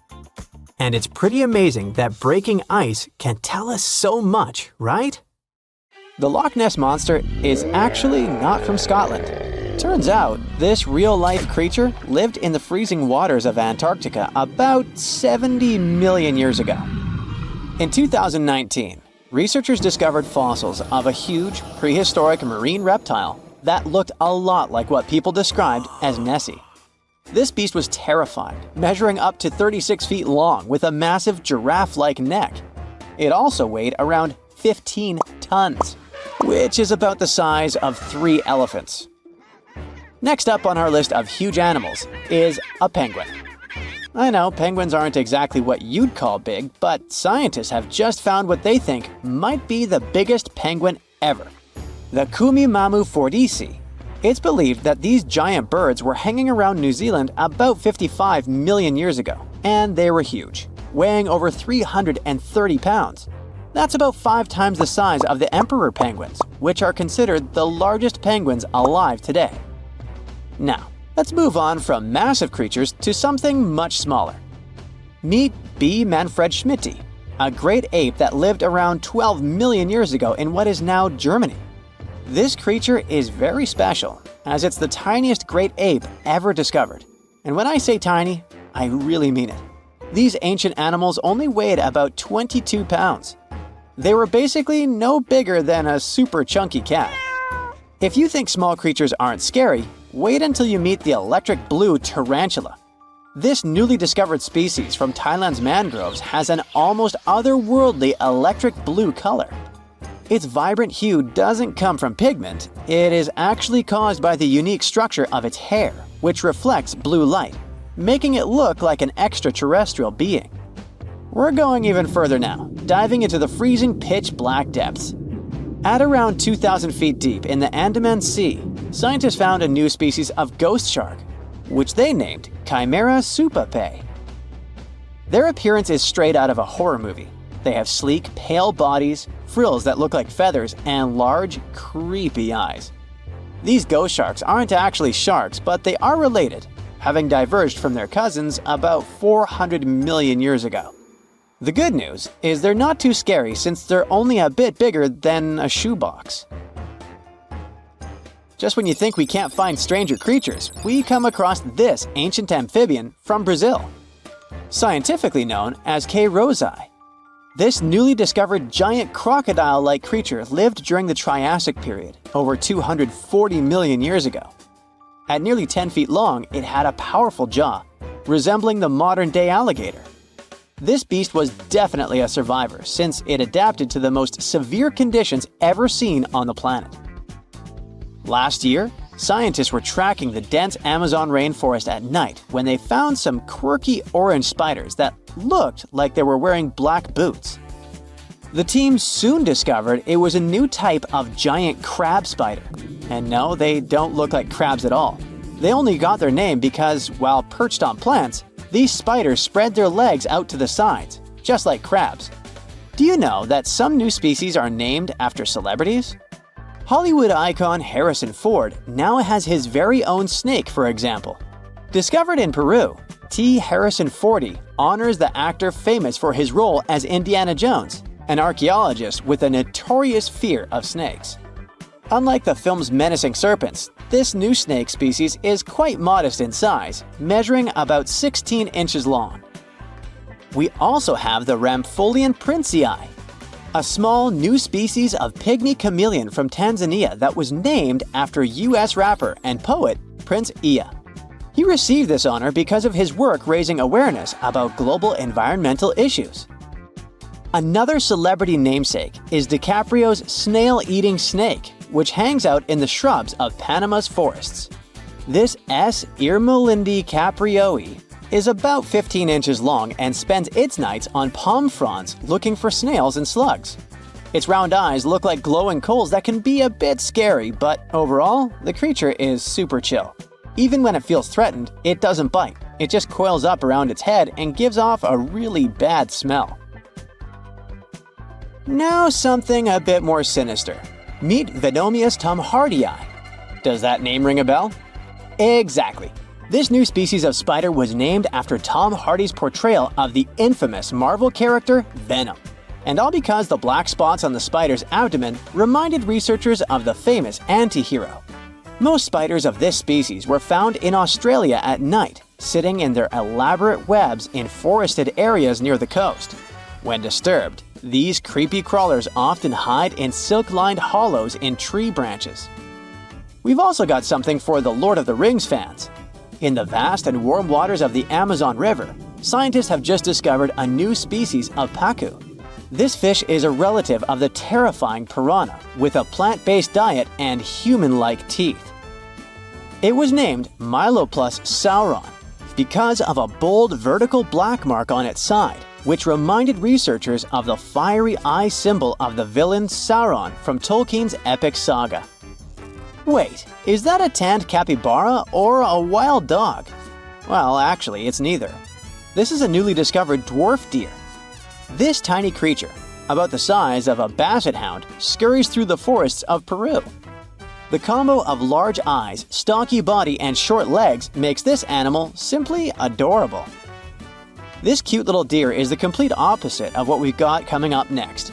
And it's pretty amazing that breaking ice can tell us so much, right? The Loch Ness Monster is actually not from Scotland. Turns out, this real-life creature lived in the freezing waters of Antarctica about 70 million years ago. In 2019, researchers discovered fossils of a huge, prehistoric marine reptile that looked a lot like what people described as Nessie. This beast was terrifying, measuring up to 36 feet long with a massive giraffe-like neck. It also weighed around 15 tons, which is about the size of 3 elephants. Next up on our list of huge animals is a penguin. I know penguins aren't exactly what you'd call big, but scientists have just found what they think might be the biggest penguin ever, the Kumimamu fordyce. It's believed that these giant birds were hanging around New Zealand about 55 million years ago, and they were huge, weighing over 330 pounds. That's about 5 times the size of the emperor penguins, which are considered the largest penguins alive today. Now, let's move on from massive creatures to something much smaller. Meet B. manfredschmidti, a great ape that lived around 12 million years ago in what is now Germany. This creature is very special, as it's the tiniest great ape ever discovered. And when I say tiny, I really mean it. These ancient animals only weighed about 22 pounds. They were basically no bigger than a super chunky cat. If you think small creatures aren't scary, wait until you meet the electric blue tarantula. This newly discovered species from Thailand's mangroves has an almost otherworldly electric blue color. Its vibrant hue doesn't come from pigment, it is actually caused by the unique structure of its hair, which reflects blue light, making it look like an extraterrestrial being. We're going even further now, diving into the freezing pitch-black depths. At around 2,000 feet deep in the Andaman Sea, scientists found a new species of ghost shark, which they named Chimera supape. Their appearance is straight out of a horror movie. They have sleek, pale bodies, frills that look like feathers, and large, creepy eyes. These ghost sharks aren't actually sharks, but they are related, having diverged from their cousins about 400 million years ago. The good news is they're not too scary since they're only a bit bigger than a shoebox. Just when you think we can't find stranger creatures, we come across this ancient amphibian from Brazil, scientifically known as K. rosae. This newly discovered giant crocodile-like creature lived during the Triassic period, over 240 million years ago. At nearly 10 feet long, it had a powerful jaw, resembling the modern-day alligator. This beast was definitely a survivor since it adapted to the most severe conditions ever seen on the planet. Last year, scientists were tracking the dense Amazon rainforest at night when they found some quirky orange spiders that looked like they were wearing black boots. The team soon discovered it was a new type of giant crab spider. And no, they don't look like crabs at all. They only got their name because, while perched on plants, these spiders spread their legs out to the sides, just like crabs. Do you know that some new species are named after celebrities? Hollywood icon Harrison Ford now has his very own snake, for example. Discovered in Peru, T. Harrison Fordy honors the actor famous for his role as Indiana Jones, an archaeologist with a notorious fear of snakes. Unlike the film's menacing serpents, this new snake species is quite modest in size, measuring about 16 inches long. We also have the Rampholion princei, a small new species of pygmy chameleon from Tanzania that was named after US rapper and poet Prince Iya. He received this honor because of his work raising awareness about global environmental issues. Another celebrity namesake is DiCaprio's snail-eating snake, which hangs out in the shrubs of Panama's forests. This S. Irmelindi caprioi is about 15 inches long and spends its nights on palm fronds looking for snails and slugs. Its round eyes look like glowing coals that can be a bit scary, but overall, the creature is super chill. Even when it feels threatened, it doesn't bite. It just coils up around its head and gives off a really bad smell. Now something a bit more sinister. Meet Venomius tomhardii. Does that name ring a bell? Exactly. This new species of spider was named after Tom Hardy's portrayal of the infamous Marvel character Venom. And all because the black spots on the spider's abdomen reminded researchers of the famous anti-hero. Most spiders of this species were found in Australia at night, sitting in their elaborate webs in forested areas near the coast. When disturbed, these creepy crawlers often hide in silk-lined hollows in tree branches. We've also got something for the Lord of the Rings fans. In the vast and warm waters of the Amazon River, scientists have just discovered a new species of pacu. This fish is a relative of the terrifying piranha, with a plant-based diet and human-like teeth. It was named Myloplus sauron because of a bold vertical black mark on its side, which reminded researchers of the fiery eye symbol of the villain Sauron from Tolkien's epic saga. Wait, is that a tanned capybara or a wild dog? Well, actually, it's neither. This is a newly discovered dwarf deer. This tiny creature, about the size of a basset hound, scurries through the forests of Peru. The combo of large eyes, stocky body, and short legs makes this animal simply adorable. This cute little deer is the complete opposite of what we've got coming up next.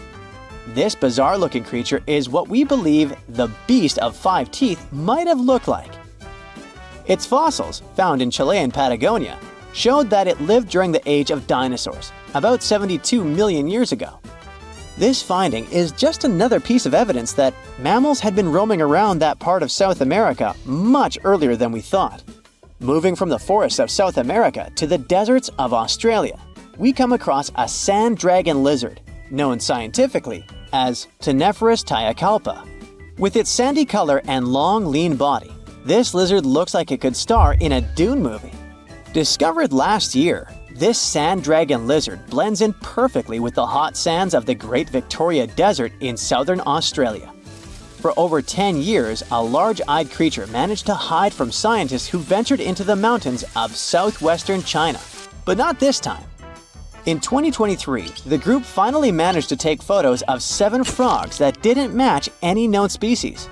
This bizarre-looking creature is what we believe the beast of 5 teeth might have looked like. Its fossils, found in Chilean Patagonia, showed that it lived during the age of dinosaurs, about 72 million years ago. This finding is just another piece of evidence that mammals had been roaming around that part of South America much earlier than we thought. Moving from the forests of South America to the deserts of Australia, we come across a sand dragon lizard, known scientifically as Tenephorus taiacalpa. With its sandy color and long, lean body, this lizard looks like it could star in a Dune movie. Discovered last year, this sand dragon lizard blends in perfectly with the hot sands of the Great Victoria Desert in southern Australia. For over 10 years, a large-eyed creature managed to hide from scientists who ventured into the mountains of southwestern China. But not this time. In 2023, the group finally managed to take photos of 7 frogs that didn't match any known species.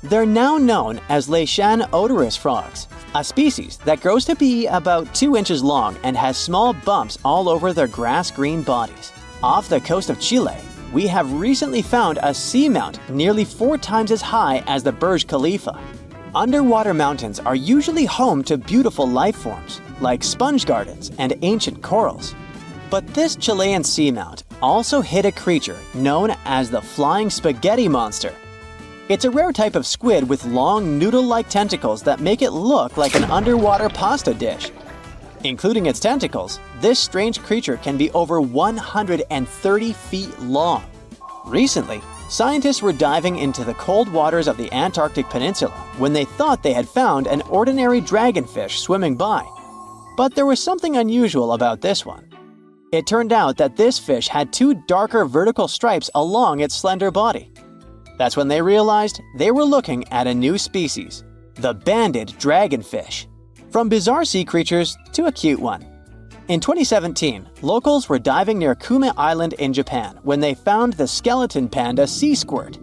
They're now known as Leishan odorous frogs, a species that grows to be about 2 inches long and has small bumps all over their grass-green bodies. Off the coast of Chile, we have recently found a seamount nearly 4 times as high as the Burj Khalifa. Underwater mountains are usually home to beautiful life forms, like sponge gardens and ancient corals. But this Chilean seamount also hid a creature known as the flying spaghetti monster. It's a rare type of squid with long noodle-like tentacles that make it look like an underwater pasta dish. Including its tentacles, this strange creature can be over 130 feet long. Recently, scientists were diving into the cold waters of the Antarctic Peninsula when they thought they had found an ordinary dragonfish swimming by. But there was something unusual about this one. It turned out that this fish had 2 darker vertical stripes along its slender body. That's when they realized they were looking at a new species, the banded dragonfish. From bizarre sea creatures to a cute one. In 2017, locals were diving near Kume Island in Japan when they found the skeleton panda sea squirt.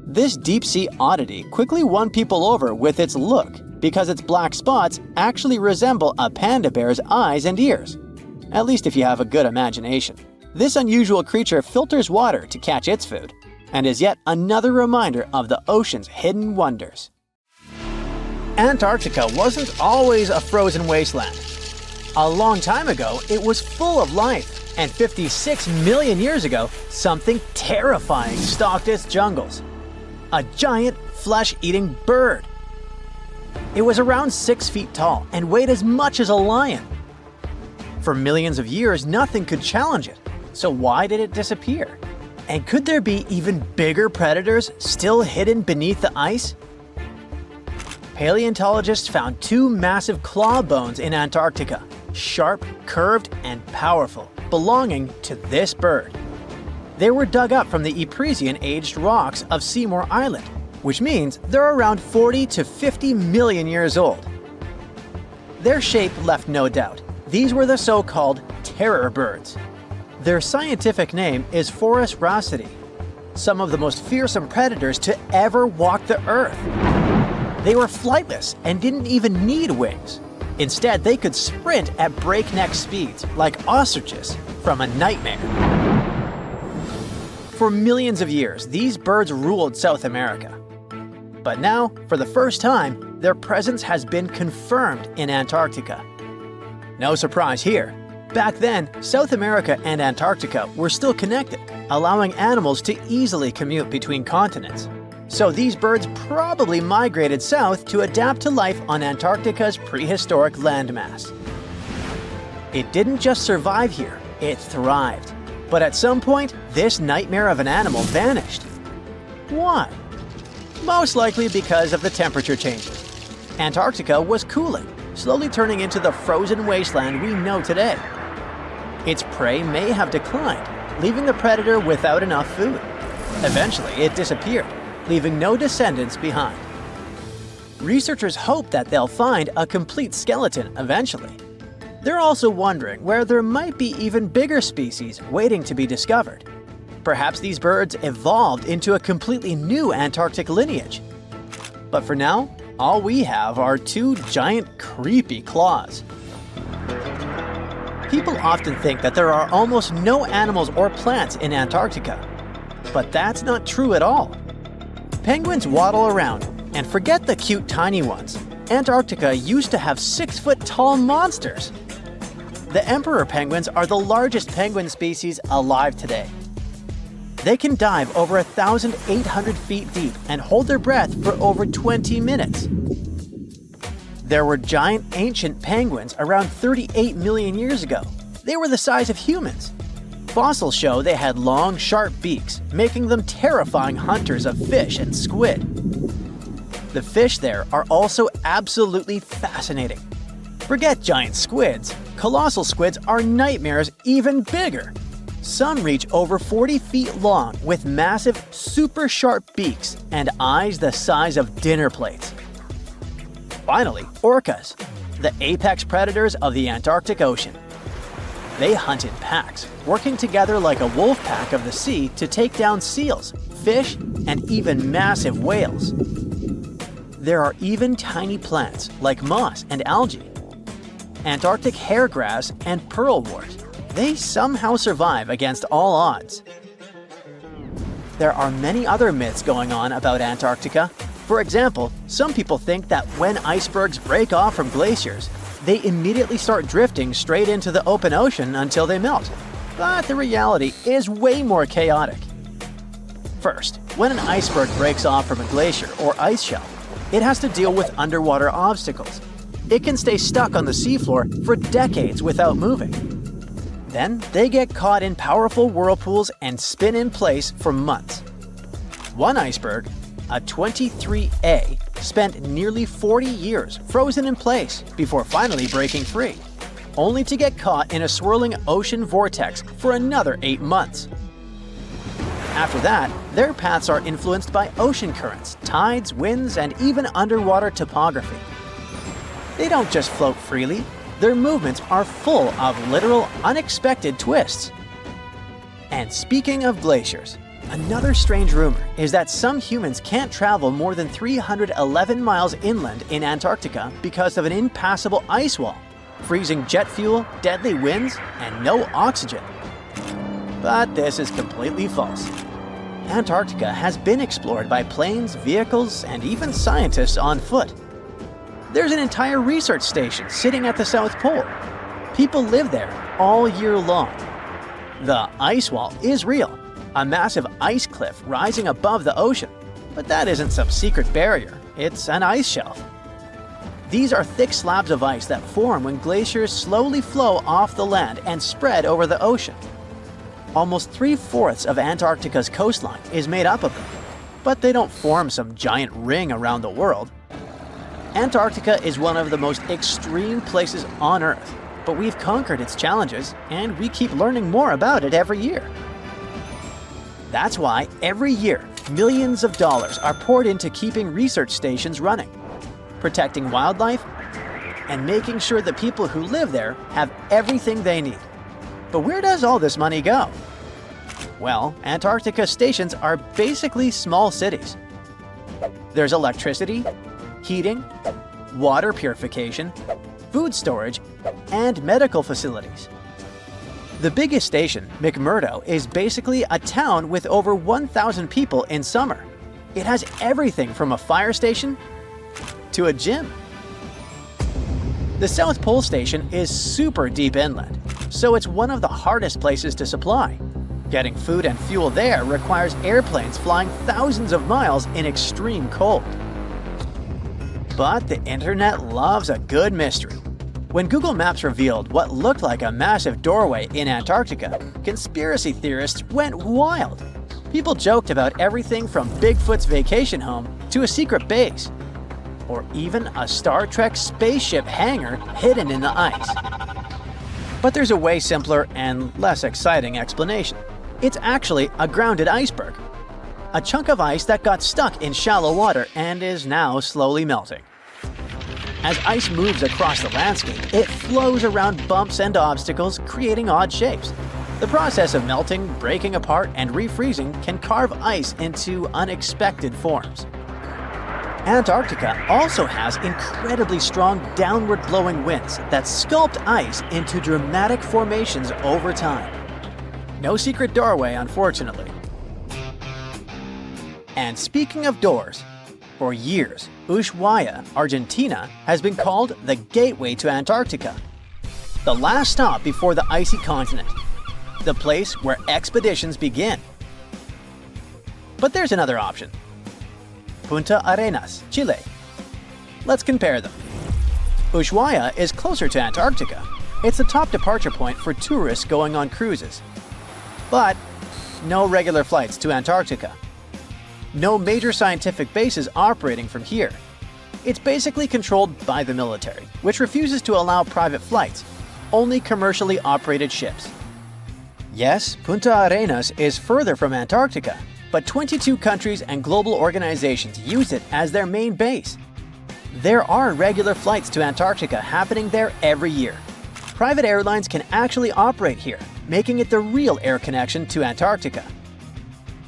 This deep-sea oddity quickly won people over with its look because its black spots actually resemble a panda bear's eyes and ears. At least if you have a good imagination. This unusual creature filters water to catch its food, and is yet another reminder of the ocean's hidden wonders. Antarctica wasn't always a frozen wasteland. A long time ago, it was full of life, and 56 million years ago, something terrifying stalked its jungles. A giant, flesh-eating bird. It was around 6 feet tall and weighed as much as a lion. For millions of years, nothing could challenge it. So why did it disappear? And could there be even bigger predators still hidden beneath the ice? Paleontologists found 2 massive claw bones in Antarctica, sharp, curved, and powerful, belonging to this bird. They were dug up from the Epresian-aged rocks of Seymour Island, which means they're around 40 to 50 million years old. Their shape left no doubt. These were the so-called terror birds. Their scientific name is Forus raceti, some of the most fearsome predators to ever walk the earth. They were flightless and didn't even need wings. Instead, they could sprint at breakneck speeds, like ostriches from a nightmare. For millions of years, these birds ruled South America. But now, for the first time, their presence has been confirmed in Antarctica. No surprise here. Back then, South America and Antarctica were still connected, allowing animals to easily commute between continents. So these birds probably migrated south to adapt to life on Antarctica's prehistoric landmass. It didn't just survive here, it thrived. But at some point, this nightmare of an animal vanished. Why? Most likely because of the temperature changes. Antarctica was cooling, slowly turning into the frozen wasteland we know today. Its prey may have declined, leaving the predator without enough food. Eventually, it disappeared, leaving no descendants behind. Researchers hope that they'll find a complete skeleton eventually. They're also wondering where there might be even bigger species waiting to be discovered. Perhaps these birds evolved into a completely new Antarctic lineage. But for now, all we have are 2 giant, creepy claws. People often think that there are almost no animals or plants in Antarctica. But that's not true at all. Penguins waddle around, and forget the cute tiny ones. Antarctica used to have 6-foot-tall monsters. The emperor penguins are the largest penguin species alive today. They can dive over 1,800 feet deep and hold their breath for over 20 minutes. There were giant ancient penguins around 38 million years ago. They were the size of humans. Fossils show they had long, sharp beaks, making them terrifying hunters of fish and squid. The fish there are also absolutely fascinating. Forget giant squids. Colossal squids are nightmares even bigger. Some reach over 40 feet long with massive, super sharp beaks and eyes the size of dinner plates. Finally, orcas, the apex predators of the Antarctic Ocean. They hunt in packs, working together like a wolf pack of the sea to take down seals, fish, and even massive whales. There are even tiny plants like moss and algae, Antarctic hairgrass and pearlwort. They somehow survive against all odds. There are many other myths going on about Antarctica. For example, some people think that when icebergs break off from glaciers, they immediately start drifting straight into the open ocean until they melt. But the reality is way more chaotic. First, when an iceberg breaks off from a glacier or ice shelf, it has to deal with underwater obstacles. It can stay stuck on the seafloor for decades without moving. Then, they get caught in powerful whirlpools and spin in place for months. One iceberg, a 23A, spent nearly 40 years frozen in place before finally breaking free, only to get caught in a swirling ocean vortex for another 8 months. After that, their paths are influenced by ocean currents, tides, winds, and even underwater topography. They don't just float freely, their movements are full of literal, unexpected twists. And speaking of glaciers, another strange rumor is that some humans can't travel more than 311 miles inland in Antarctica because of an impassable ice wall, freezing jet fuel, deadly winds, and no oxygen. But this is completely false. Antarctica has been explored by planes, vehicles, and even scientists on foot. There's an entire research station sitting at the South Pole. People live there all year long. The ice wall is real, a massive ice cliff rising above the ocean. But that isn't some secret barrier, it's an ice shelf. These are thick slabs of ice that form when glaciers slowly flow off the land and spread over the ocean. Almost 3/4 of Antarctica's coastline is made up of them, but they don't form some giant ring around the world. Antarctica is one of the most extreme places on Earth, but we've conquered its challenges, and we keep learning more about it every year. That's why every year, millions of dollars are poured into keeping research stations running, protecting wildlife, and making sure the people who live there have everything they need. But where does all this money go? Well, Antarctica stations are basically small cities. There's electricity, heating, water purification, food storage, and medical facilities. The biggest station, McMurdo, is basically a town with over 1,000 people in summer. It has everything from a fire station to a gym. The South Pole Station is super deep inland, so it's one of the hardest places to supply. Getting food and fuel there requires airplanes flying thousands of miles in extreme cold. But the internet loves a good mystery. When Google Maps revealed what looked like a massive doorway in Antarctica, conspiracy theorists went wild. People joked about everything from Bigfoot's vacation home to a secret base, or even a Star Trek spaceship hangar hidden in the ice. But there's a way simpler and less exciting explanation. It's actually a grounded iceberg, a chunk of ice that got stuck in shallow water and is now slowly melting. As ice moves across the landscape, it flows around bumps and obstacles, creating odd shapes. The process of melting, breaking apart, and refreezing can carve ice into unexpected forms. Antarctica also has incredibly strong downward-blowing winds that sculpt ice into dramatic formations over time. No secret doorway, unfortunately. And speaking of doors, for years, Ushuaia, Argentina, has been called the gateway to Antarctica, the last stop before the icy continent, the place where expeditions begin. But there's another option. Punta Arenas, Chile. Let's compare them. Ushuaia is closer to Antarctica. It's the top departure point for tourists going on cruises. But no regular flights to Antarctica. No major scientific bases operating from here. It's basically controlled by the military, which refuses to allow private flights, only commercially operated ships. Yes, Punta Arenas is further from Antarctica, but 22 countries and global organizations use it as their main base. There are regular flights to Antarctica happening there every year. Private airlines can actually operate here, making it the real air connection to Antarctica.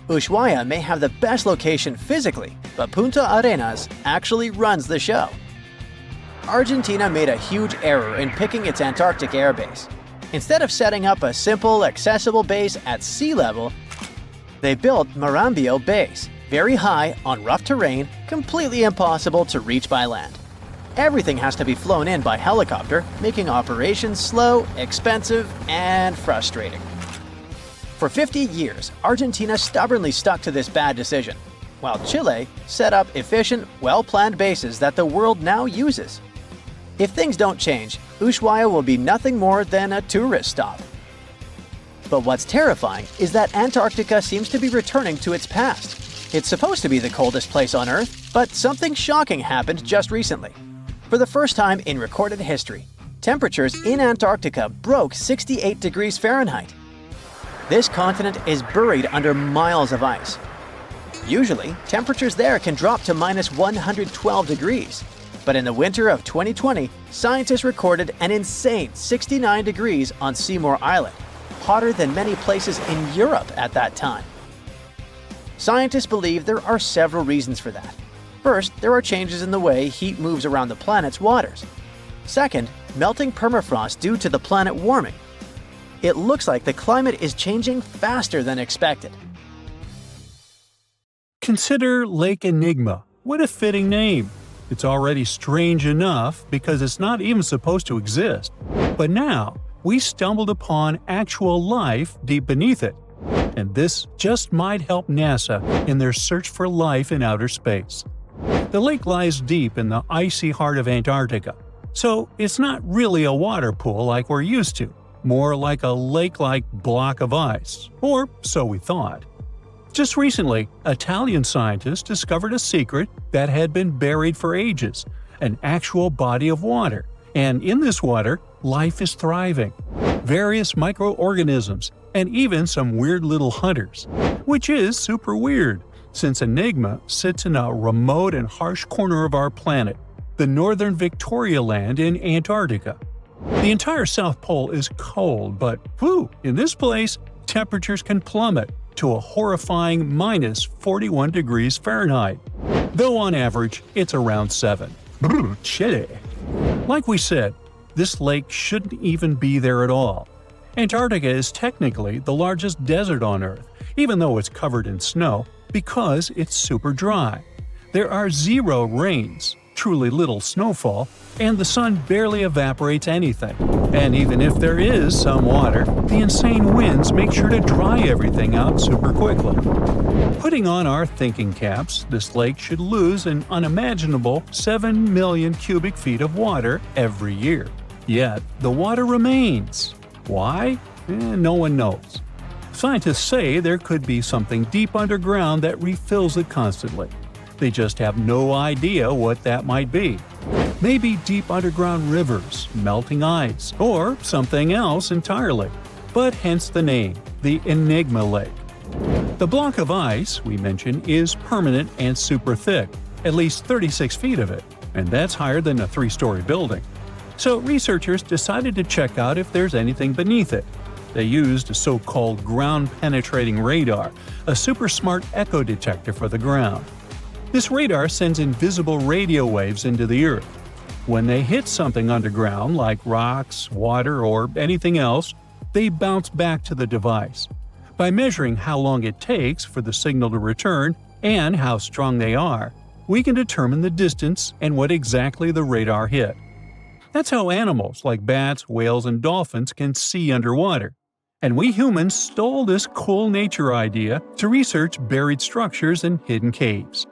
Ushuaia may have the best location physically, but Punta Arenas actually runs the show. Argentina made a huge error in picking its Antarctic airbase. Instead of setting up a simple, accessible base at sea level, they built Marambio Base, very high on rough terrain, completely impossible to reach by land. Everything has to be flown in by helicopter, making operations slow, expensive, and frustrating. For 50 years, Argentina stubbornly stuck to this bad decision, while Chile set up efficient, well-planned bases that the world now uses. If things don't change, Ushuaia will be nothing more than a tourist stop. But what's terrifying is that Antarctica seems to be returning to its past. It's supposed to be the coldest place on Earth, but something shocking happened just recently. For the first time in recorded history, temperatures in Antarctica broke 68 degrees Fahrenheit. This continent is buried under miles of ice. Usually, temperatures there can drop to minus 112 degrees. But in the winter of 2020, scientists recorded an insane 69 degrees on Seymour Island, hotter than many places in Europe at that time. Scientists believe there are several reasons for that. First, there are changes in the way heat moves around the planet's waters. Second, melting permafrost due to the planet warming. It looks like the climate is changing faster than expected. Consider Lake Enigma. What a fitting name! It's already strange enough because it's not even supposed to exist. But now, we stumbled upon actual life deep beneath it. And this just might help NASA in their search for life in outer space. The lake lies deep in the icy heart of Antarctica, so it's not really a water pool like we're used to, more like a lake-like block of ice, or so we thought. Just recently, Italian scientists discovered a secret that had been buried for ages, an actual body of water, and in this water, life is thriving. Various microorganisms, and even some weird little hunters. Which is super weird, since Enigma sits in a remote and harsh corner of our planet, the northern Victoria Land in Antarctica. The entire South Pole is cold, but in this place, temperatures can plummet to a horrifying minus 41 degrees Fahrenheit, though on average it's around 7. Chilly. Like we said, this lake shouldn't even be there at all. Antarctica is technically the largest desert on Earth, even though it's covered in snow, because it's super dry. There are 0 rains, truly little snowfall, and the sun barely evaporates anything. And even if there is some water, the insane winds make sure to dry everything out super quickly. Putting on our thinking caps, this lake should lose an unimaginable 7 million cubic feet of water every year. Yet, the water remains. Why? No one knows. Scientists say there could be something deep underground that refills it constantly. They just have no idea what that might be. Maybe deep underground rivers, melting ice, or something else entirely. But hence the name, the Enigma Lake. The block of ice we mentioned is permanent and super thick, at least 36 feet of it, and that's higher than a 3-story building. So researchers decided to check out if there's anything beneath it. They used a so-called ground-penetrating radar, a super smart echo detector for the ground. This radar sends invisible radio waves into the Earth. When they hit something underground, like rocks, water, or anything else, they bounce back to the device. By measuring how long it takes for the signal to return and how strong they are, we can determine the distance and what exactly the radar hit. That's how animals like bats, whales, and dolphins can see underwater. And we humans stole this cool nature idea to research buried structures and hidden caves.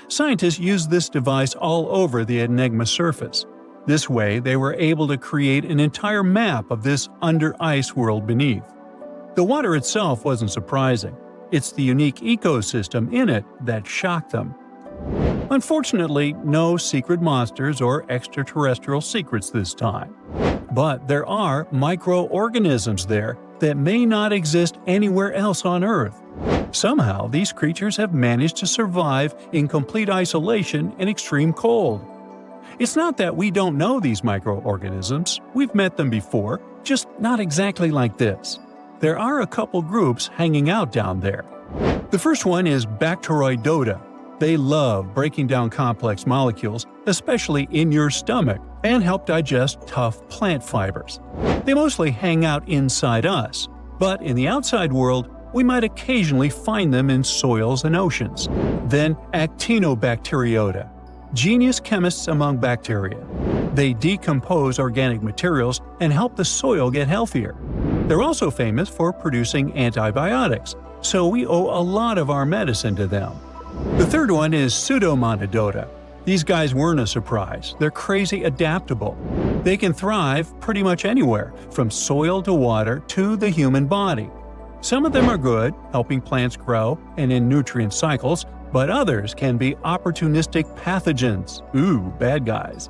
Scientists used this device all over the Enigma surface. This way, they were able to create an entire map of this under-ice world beneath. The water itself wasn't surprising. It's the unique ecosystem in it that shocked them. Unfortunately, no secret monsters or extraterrestrial secrets this time. But there are microorganisms there that may not exist anywhere else on Earth. Somehow, these creatures have managed to survive in complete isolation and extreme cold. It's not that we don't know these microorganisms, we've met them before, just not exactly like this. There are a couple groups hanging out down there. The first one is Bacteroidota. They love breaking down complex molecules, especially in your stomach, and help digest tough plant fibers. They mostly hang out inside us, but in the outside world, we might occasionally find them in soils and oceans. Then Actinobacteriota, genius chemists among bacteria. They decompose organic materials and help the soil get healthier. They're also famous for producing antibiotics, so we owe a lot of our medicine to them. The third one is Pseudomonadota. These guys weren't a surprise. They're crazy adaptable. They can thrive pretty much anywhere, from soil to water to the human body. Some of them are good, helping plants grow and in nutrient cycles, but others can be opportunistic pathogens. Bad guys.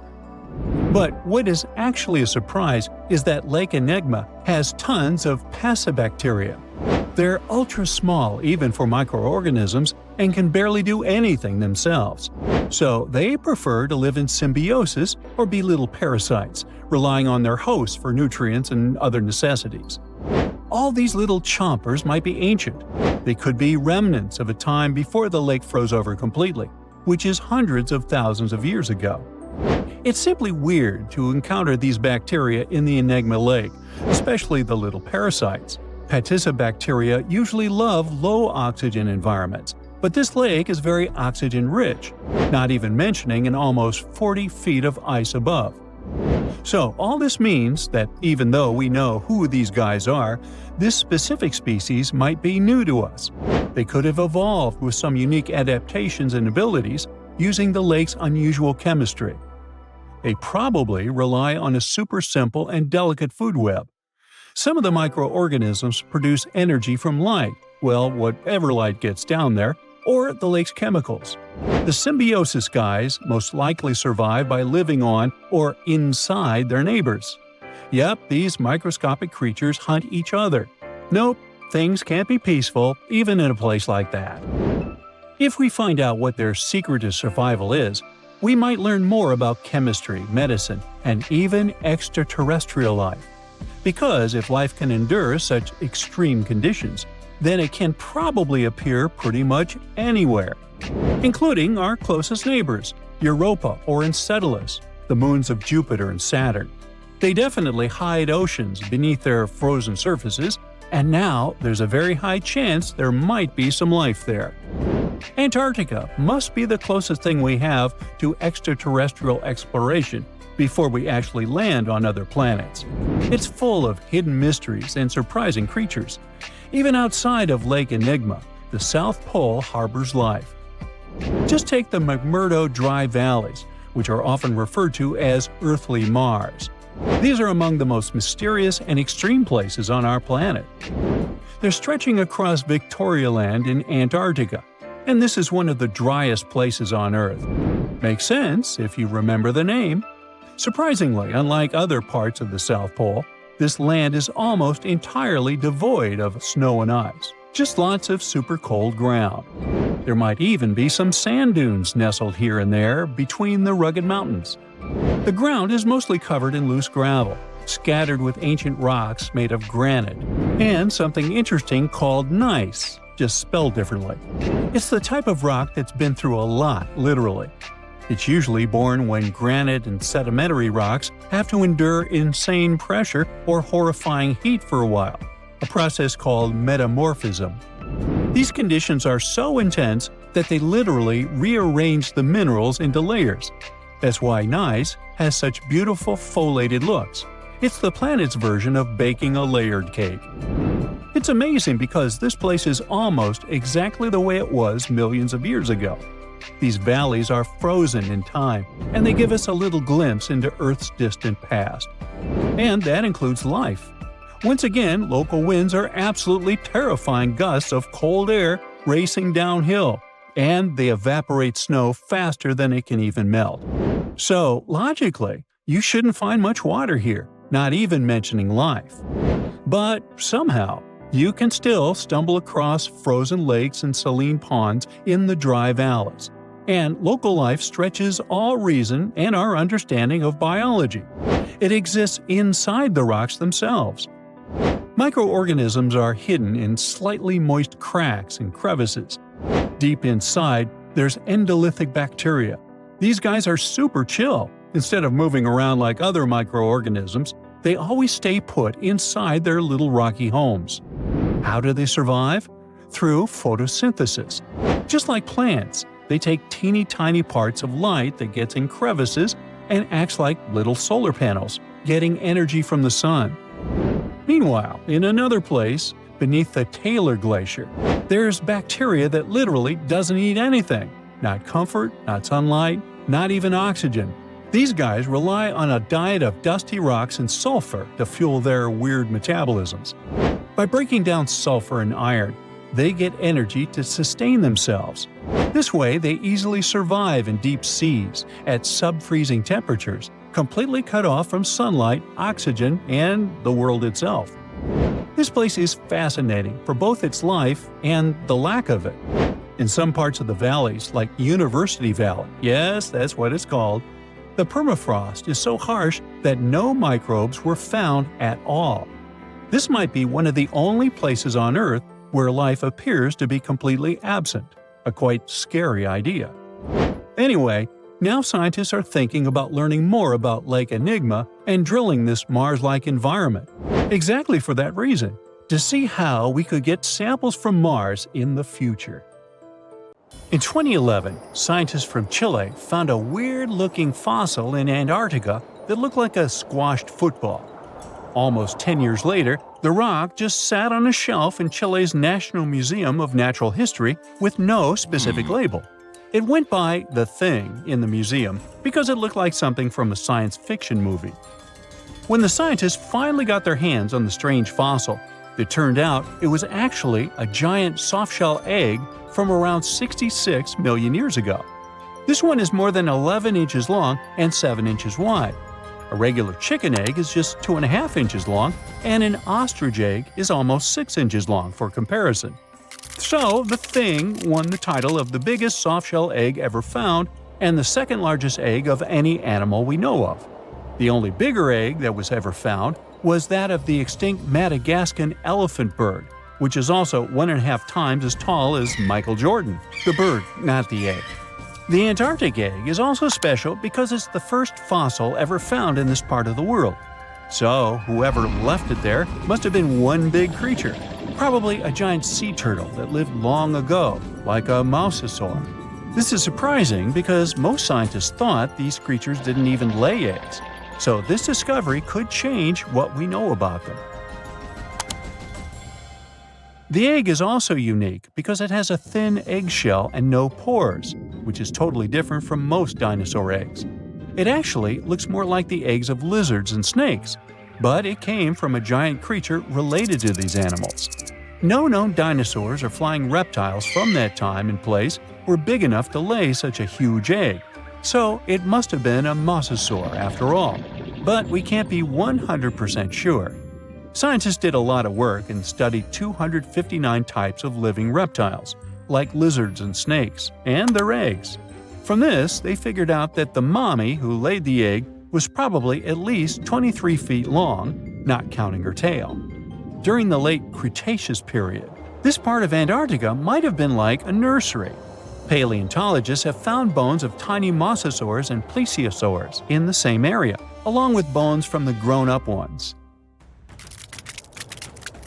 But what is actually a surprise is that Lake Enigma has tons of passibacteria. They're ultra small even for microorganisms and can barely do anything themselves. So they prefer to live in symbiosis or be little parasites, relying on their hosts for nutrients and other necessities. All these little chompers might be ancient. They could be remnants of a time before the lake froze over completely, which is hundreds of thousands of years ago. It's simply weird to encounter these bacteria in the Enigma lake, especially the little parasites. Passibacteria usually love low-oxygen environments, but this lake is very oxygen-rich, not even mentioning an almost 40 feet of ice above. So all this means that even though we know who these guys are, this specific species might be new to us. They could have evolved with some unique adaptations and abilities using the lake's unusual chemistry. They probably rely on a super simple and delicate food web. Some of the microorganisms produce energy from light, well, whatever light gets down there, or the lake's chemicals. The symbiosis guys most likely survive by living on or inside their neighbors. Yep, these microscopic creatures hunt each other. Nope, things can't be peaceful even in a place like that. If we find out what their secret to survival is, we might learn more about chemistry, medicine, and even extraterrestrial life. Because if life can endure such extreme conditions, then it can probably appear pretty much anywhere, including our closest neighbors, Europa or Enceladus, the moons of Jupiter and Saturn. They definitely hide oceans beneath their frozen surfaces, and now there's a very high chance there might be some life there. Antarctica must be the closest thing we have to extraterrestrial exploration before we actually land on other planets. It's full of hidden mysteries and surprising creatures. Even outside of Lake Enigma, the South Pole harbors life. Just take the McMurdo Dry Valleys, which are often referred to as Earthly Mars. These are among the most mysterious and extreme places on our planet. They're stretching across Victoria Land in Antarctica, and this is one of the driest places on Earth. Makes sense if you remember the name. Surprisingly, unlike other parts of the South Pole, this land is almost entirely devoid of snow and ice, just lots of super cold ground. There might even be some sand dunes nestled here and there between the rugged mountains. The ground is mostly covered in loose gravel, scattered with ancient rocks made of granite, and something interesting called gneiss, just spelled differently. It's the type of rock that's been through a lot, literally. It's usually born when granite and sedimentary rocks have to endure insane pressure or horrifying heat for a while, a process called metamorphism. These conditions are so intense that they literally rearrange the minerals into layers. That's why gneiss has such beautiful foliated looks. It's the planet's version of baking a layered cake. It's amazing because this place is almost exactly the way it was millions of years ago. These valleys are frozen in time, and they give us a little glimpse into Earth's distant past. And that includes life. Once again, local winds are absolutely terrifying gusts of cold air racing downhill, and they evaporate snow faster than it can even melt. So, logically, you shouldn't find much water here, not even mentioning life. But somehow, you can still stumble across frozen lakes and saline ponds in the dry valleys. And local life stretches all reason and our understanding of biology. It exists inside the rocks themselves. Microorganisms are hidden in slightly moist cracks and crevices. Deep inside, there's endolithic bacteria. These guys are super chill. Instead of moving around like other microorganisms, they always stay put inside their little rocky homes. How do they survive? Through photosynthesis. Just like plants, they take teeny tiny parts of light that gets in crevices and acts like little solar panels, getting energy from the sun. Meanwhile, in another place, beneath the Taylor Glacier, there's bacteria that literally doesn't eat anything. Not comfort, not sunlight, not even oxygen. These guys rely on a diet of dusty rocks and sulfur to fuel their weird metabolisms. By breaking down sulfur and iron, they get energy to sustain themselves. This way, they easily survive in deep seas, at sub-freezing temperatures, completely cut off from sunlight, oxygen, and the world itself. This place is fascinating for both its life and the lack of it. In some parts of the valleys, like University Valley, yes, that's what it's called, the permafrost is so harsh that no microbes were found at all. This might be one of the only places on Earth where life appears to be completely absent, a quite scary idea. Anyway, now scientists are thinking about learning more about Lake Enigma and drilling this Mars-like environment. Exactly for that reason, to see how we could get samples from Mars in the future. In 2011, scientists from Chile found a weird-looking fossil in Antarctica that looked like a squashed football. Almost 10 years later, the rock just sat on a shelf in Chile's National Museum of Natural History with no specific label. It went by The Thing in the museum because it looked like something from a science fiction movie. When the scientists finally got their hands on the strange fossil, it turned out it was actually a giant soft-shell egg from around 66 million years ago. This one is more than 11 inches long and 7 inches wide. A regular chicken egg is just 2.5 inches long, and an ostrich egg is almost 6 inches long for comparison. So, the Thing won the title of the biggest soft-shell egg ever found and the second largest egg of any animal we know of. The only bigger egg that was ever found was that of the extinct Madagascan elephant bird, which is also 1.5 times as tall as Michael Jordan. The bird, not the egg. The Antarctic egg is also special because it's the first fossil ever found in this part of the world. So, whoever left it there must have been one big creature, probably a giant sea turtle that lived long ago, like a mosasaur. This is surprising because most scientists thought these creatures didn't even lay eggs, so this discovery could change what we know about them. The egg is also unique because it has a thin eggshell and no pores, which is totally different from most dinosaur eggs. It actually looks more like the eggs of lizards and snakes, but it came from a giant creature related to these animals. No known dinosaurs or flying reptiles from that time and place were big enough to lay such a huge egg, so it must have been a mosasaur after all. But we can't be 100% sure. Scientists did a lot of work and studied 259 types of living reptiles, like lizards and snakes, and their eggs. From this, they figured out that the mommy who laid the egg was probably at least 23 feet long, not counting her tail. During the late Cretaceous period, this part of Antarctica might have been like a nursery. Paleontologists have found bones of tiny mosasaurs and plesiosaurs in the same area, along with bones from the grown-up ones.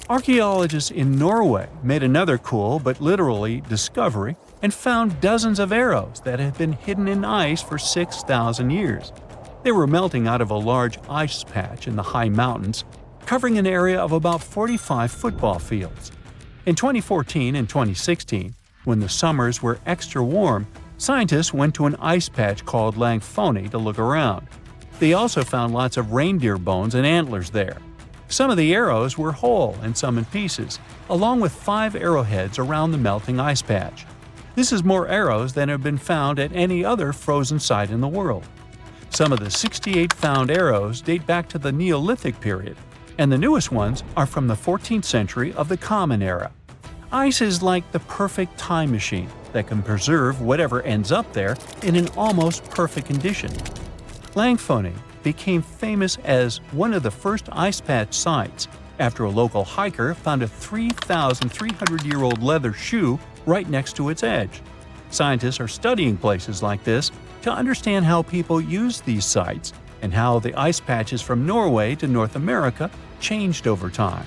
Archaeologists in Norway made another cool but literally discovery and found dozens of arrows that had been hidden in ice for 6,000 years. They were melting out of a large ice patch in the high mountains, covering an area of about 45 football fields. In 2014 and 2016, when the summers were extra warm, scientists went to an ice patch called Langfoni to look around. They also found lots of reindeer bones and antlers there. Some of the arrows were whole and some in pieces, along with 5 arrowheads around the melting ice patch. This is more arrows than have been found at any other frozen site in the world. Some of the 68 found arrows date back to the Neolithic period, and the newest ones are from the 14th century of the Common Era. Ice is like the perfect time machine that can preserve whatever ends up there in an almost perfect condition. Langfoni became famous as one of the first ice patch sites after a local hiker found a 3,300-year-old leather shoe right next to its edge. Scientists are studying places like this to understand how people used these sites and how the ice patches from Norway to North America changed over time.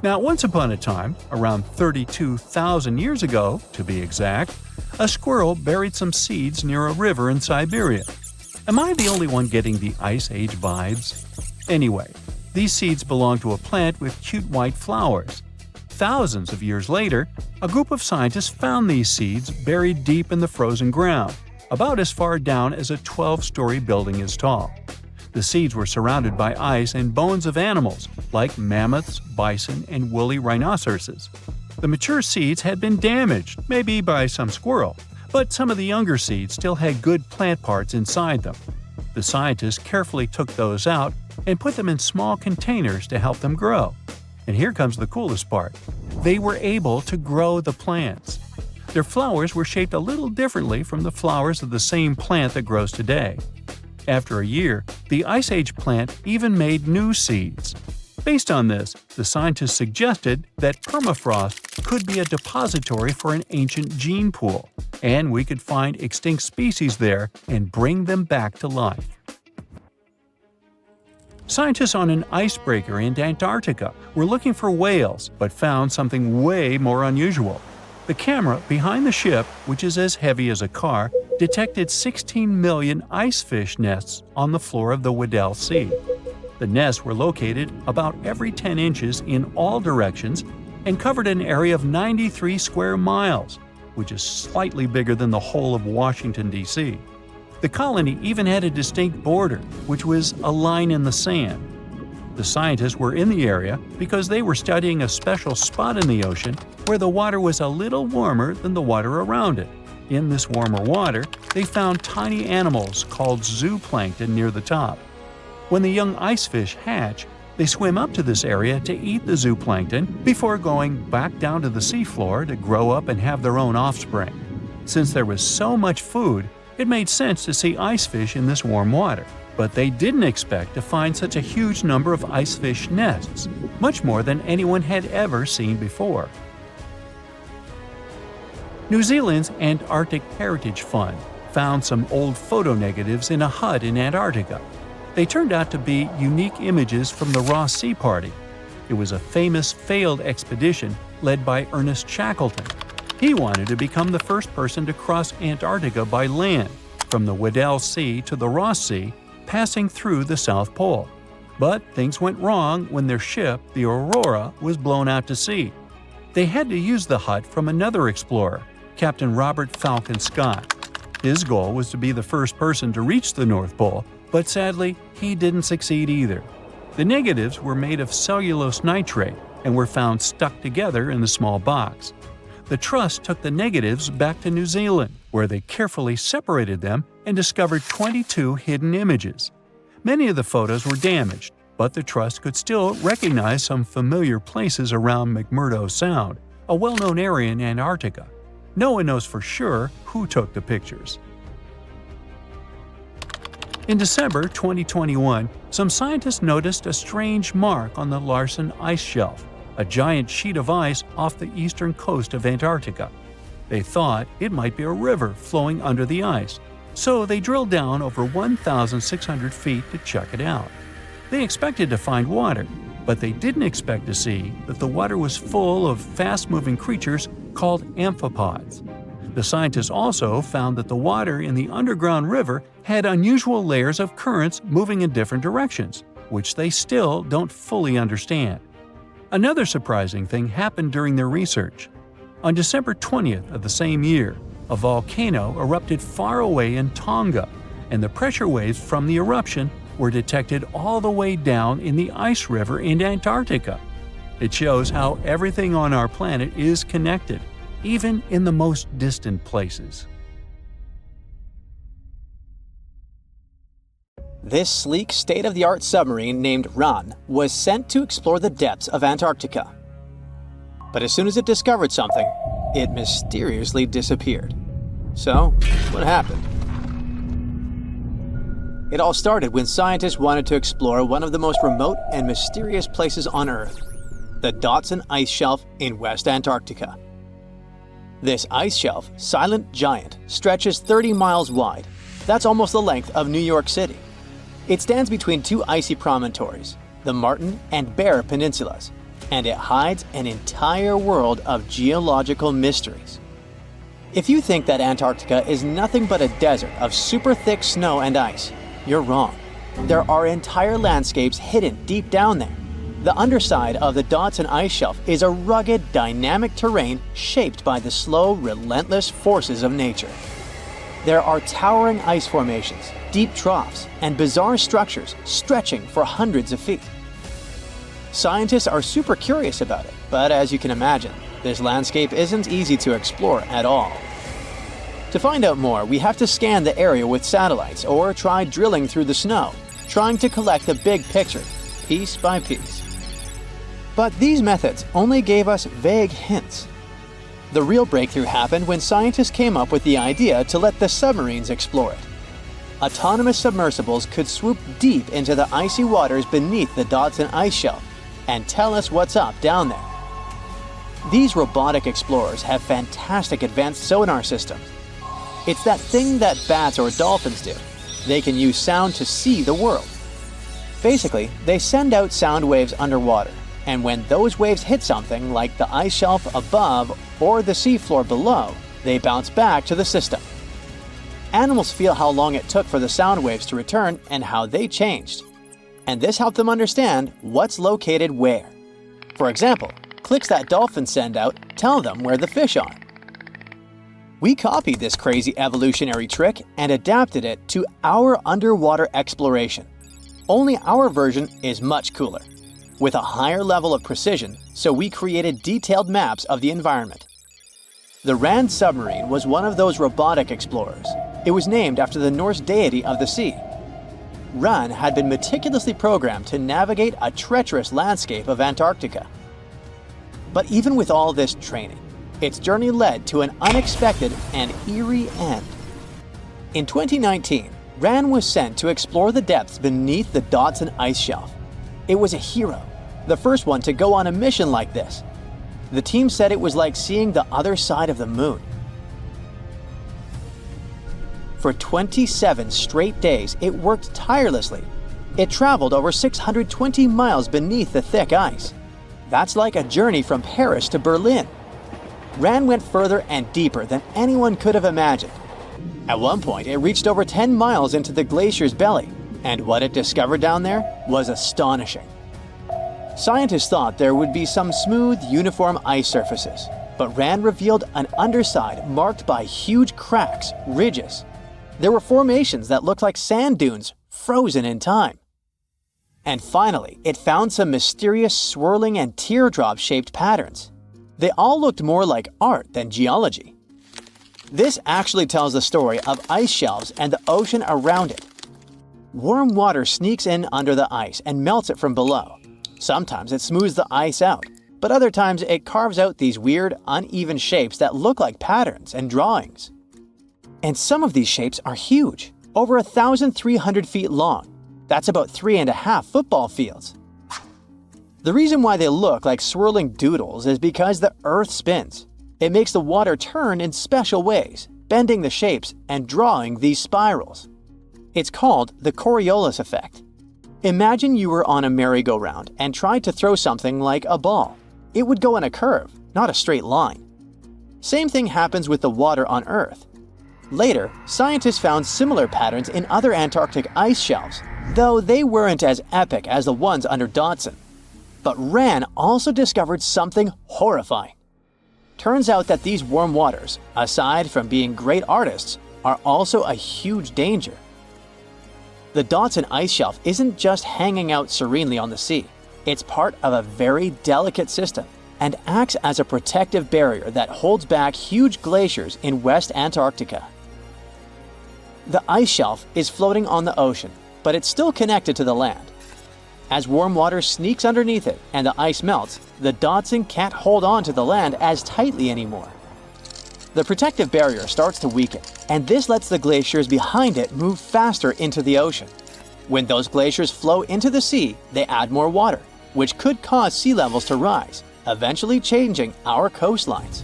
Now, once upon a time, around 32,000 years ago, to be exact, a squirrel buried some seeds near a river in Siberia. Am I the only one getting the Ice Age vibes? Anyway, these seeds belong to a plant with cute white flowers. Thousands of years later, a group of scientists found these seeds buried deep in the frozen ground, about as far down as a 12-story building is tall. The seeds were surrounded by ice and bones of animals, like mammoths, bison, and woolly rhinoceroses. The mature seeds had been damaged, maybe by some squirrel, but some of the younger seeds still had good plant parts inside them. The scientists carefully took those out and put them in small containers to help them grow. And here comes the coolest part. They were able to grow the plants. Their flowers were shaped a little differently from the flowers of the same plant that grows today. After a year, the Ice Age plant even made new seeds. Based on this, the scientists suggested that permafrost could be a depository for an ancient gene pool, and we could find extinct species there and bring them back to life. Scientists on an icebreaker in Antarctica were looking for whales, but found something way more unusual. The camera behind the ship, which is as heavy as a car, detected 16 million ice fish nests on the floor of the Weddell Sea. The nests were located about every 10 inches in all directions and covered an area of 93 square miles, which is slightly bigger than the whole of Washington, D.C. The colony even had a distinct border, which was a line in the sand. The scientists were in the area because they were studying a special spot in the ocean where the water was a little warmer than the water around it. In this warmer water, they found tiny animals called zooplankton near the top. When the young ice fish hatch, they swim up to this area to eat the zooplankton before going back down to the seafloor to grow up and have their own offspring. Since there was so much food, it made sense to see ice fish in this warm water. But they didn't expect to find such a huge number of ice fish nests, much more than anyone had ever seen before. New Zealand's Antarctic Heritage Fund found some old photo negatives in a hut in Antarctica. They turned out to be unique images from the Ross Sea Party. It was a famous failed expedition led by Ernest Shackleton. He wanted to become the first person to cross Antarctica by land, from the Weddell Sea to the Ross Sea, passing through the South Pole. But things went wrong when their ship, the Aurora, was blown out to sea. They had to use the hut from another explorer, Captain Robert Falcon Scott. His goal was to be the first person to reach the North Pole, but sadly, he didn't succeed either. The negatives were made of cellulose nitrate and were found stuck together in the small box. The Trust took the negatives back to New Zealand, where they carefully separated them and discovered 22 hidden images. Many of the photos were damaged, but the Trust could still recognize some familiar places around McMurdo Sound, a well-known area in Antarctica. No one knows for sure who took the pictures. In December 2021, some scientists noticed a strange mark on the Larsen ice shelf, a giant sheet of ice off the eastern coast of Antarctica. They thought it might be a river flowing under the ice, so they drilled down over 1,600 feet to check it out. They expected to find water, but they didn't expect to see that the water was full of fast-moving creatures called amphipods. The scientists also found that the water in the underground river had unusual layers of currents moving in different directions, which they still don't fully understand. Another surprising thing happened during their research. On December 20th of the same year, a volcano erupted far away in Tonga, and the pressure waves from the eruption were detected all the way down in the ice river in Antarctica. It shows how everything on our planet is connected, even in the most distant places. This sleek, state-of-the-art submarine named Ran was sent to explore the depths of Antarctica. But as soon as it discovered something, it mysteriously disappeared. So, what happened? It all started when scientists wanted to explore one of the most remote and mysterious places on Earth, the Dodson Ice Shelf in West Antarctica. This ice shelf, silent giant, stretches 30 miles wide. That's almost the length of New York City. It stands between two icy promontories, the Martin and Bear Peninsulas, and it hides an entire world of geological mysteries. If you think that Antarctica is nothing but a desert of super thick snow and ice, you're wrong. There are entire landscapes hidden deep down there. The underside of the Dodson Ice Shelf is a rugged, dynamic terrain shaped by the slow, relentless forces of nature. There are towering ice formations, deep troughs, and bizarre structures stretching for hundreds of feet. Scientists are super curious about it, but as you can imagine, this landscape isn't easy to explore at all. To find out more, we have to scan the area with satellites or try drilling through the snow, trying to collect the big picture, piece by piece. But these methods only gave us vague hints. The real breakthrough happened when scientists came up with the idea to let the submarines explore it. Autonomous submersibles could swoop deep into the icy waters beneath the Dodson ice shelf and tell us what's up down there. These robotic explorers have fantastic advanced sonar systems. It's that thing that bats or dolphins do. They can use sound to see the world. Basically, they send out sound waves underwater, and when those waves hit something like the ice shelf above or the seafloor below, they bounce back to the system. Animals feel how long it took for the sound waves to return and how they changed. And this helped them understand what's located where. For example, clicks that dolphins send out tell them where the fish are. We copied this crazy evolutionary trick and adapted it to our underwater exploration. Only our version is much cooler, with a higher level of precision, so we created detailed maps of the environment. The Rand submarine was one of those robotic explorers. It was named after the Norse deity of the sea. Ran had been meticulously programmed to navigate a treacherous landscape of Antarctica. But even with all this training, its journey led to an unexpected and eerie end. In 2019, Ran was sent to explore the depths beneath the Dodson ice shelf. It was a hero, the first one to go on a mission like this. The team said it was like seeing the other side of the moon. For 27 straight days, it worked tirelessly. It traveled over 620 miles beneath the thick ice. That's like a journey from Paris to Berlin. Ran went further and deeper than anyone could have imagined. At one point, it reached over 10 miles into the glacier's belly, and what it discovered down there was astonishing. Scientists thought there would be some smooth, uniform ice surfaces, but Ran revealed an underside marked by huge cracks, ridges. There were formations that looked like sand dunes, frozen in time. And finally, it found some mysterious swirling and teardrop-shaped patterns. They all looked more like art than geology. This actually tells the story of ice shelves and the ocean around it. Warm water sneaks in under the ice and melts it from below. Sometimes it smooths the ice out, but other times it carves out these weird, uneven shapes that look like patterns and drawings. And some of these shapes are huge, over 1,300 feet long. That's about 3.5 football fields. The reason why they look like swirling doodles is because the Earth spins. It makes the water turn in special ways, bending the shapes and drawing these spirals. It's called the Coriolis effect. Imagine you were on a merry-go-round and tried to throw something like a ball. It would go in a curve, not a straight line. Same thing happens with the water on Earth. Later, scientists found similar patterns in other Antarctic ice shelves, though they weren't as epic as the ones under Dodson. But Ran also discovered something horrifying. Turns out that these warm waters, aside from being great artists, are also a huge danger. The Dodson ice shelf isn't just hanging out serenely on the sea. It's part of a very delicate system and acts as a protective barrier that holds back huge glaciers in West Antarctica. The ice shelf is floating on the ocean, but it's still connected to the land. As warm water sneaks underneath it and the ice melts, the Dodson can't hold on to the land as tightly anymore. The protective barrier starts to weaken, and this lets the glaciers behind it move faster into the ocean. When those glaciers flow into the sea, they add more water, which could cause sea levels to rise, eventually changing our coastlines.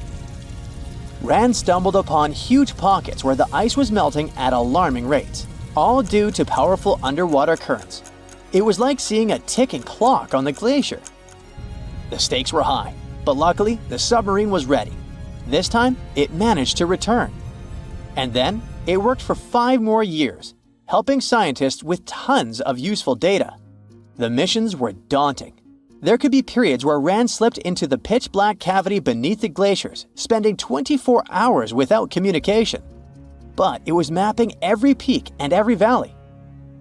Ran stumbled upon huge pockets where the ice was melting at alarming rates, all due to powerful underwater currents. It was like seeing a ticking clock on the glacier. The stakes were high, but luckily the submarine was ready. This time, it managed to return. And then, it worked for 5 more years, helping scientists with tons of useful data. The missions were daunting. There could be periods where Ran slipped into the pitch-black cavity beneath the glaciers, spending 24 hours without communication. But it was mapping every peak and every valley.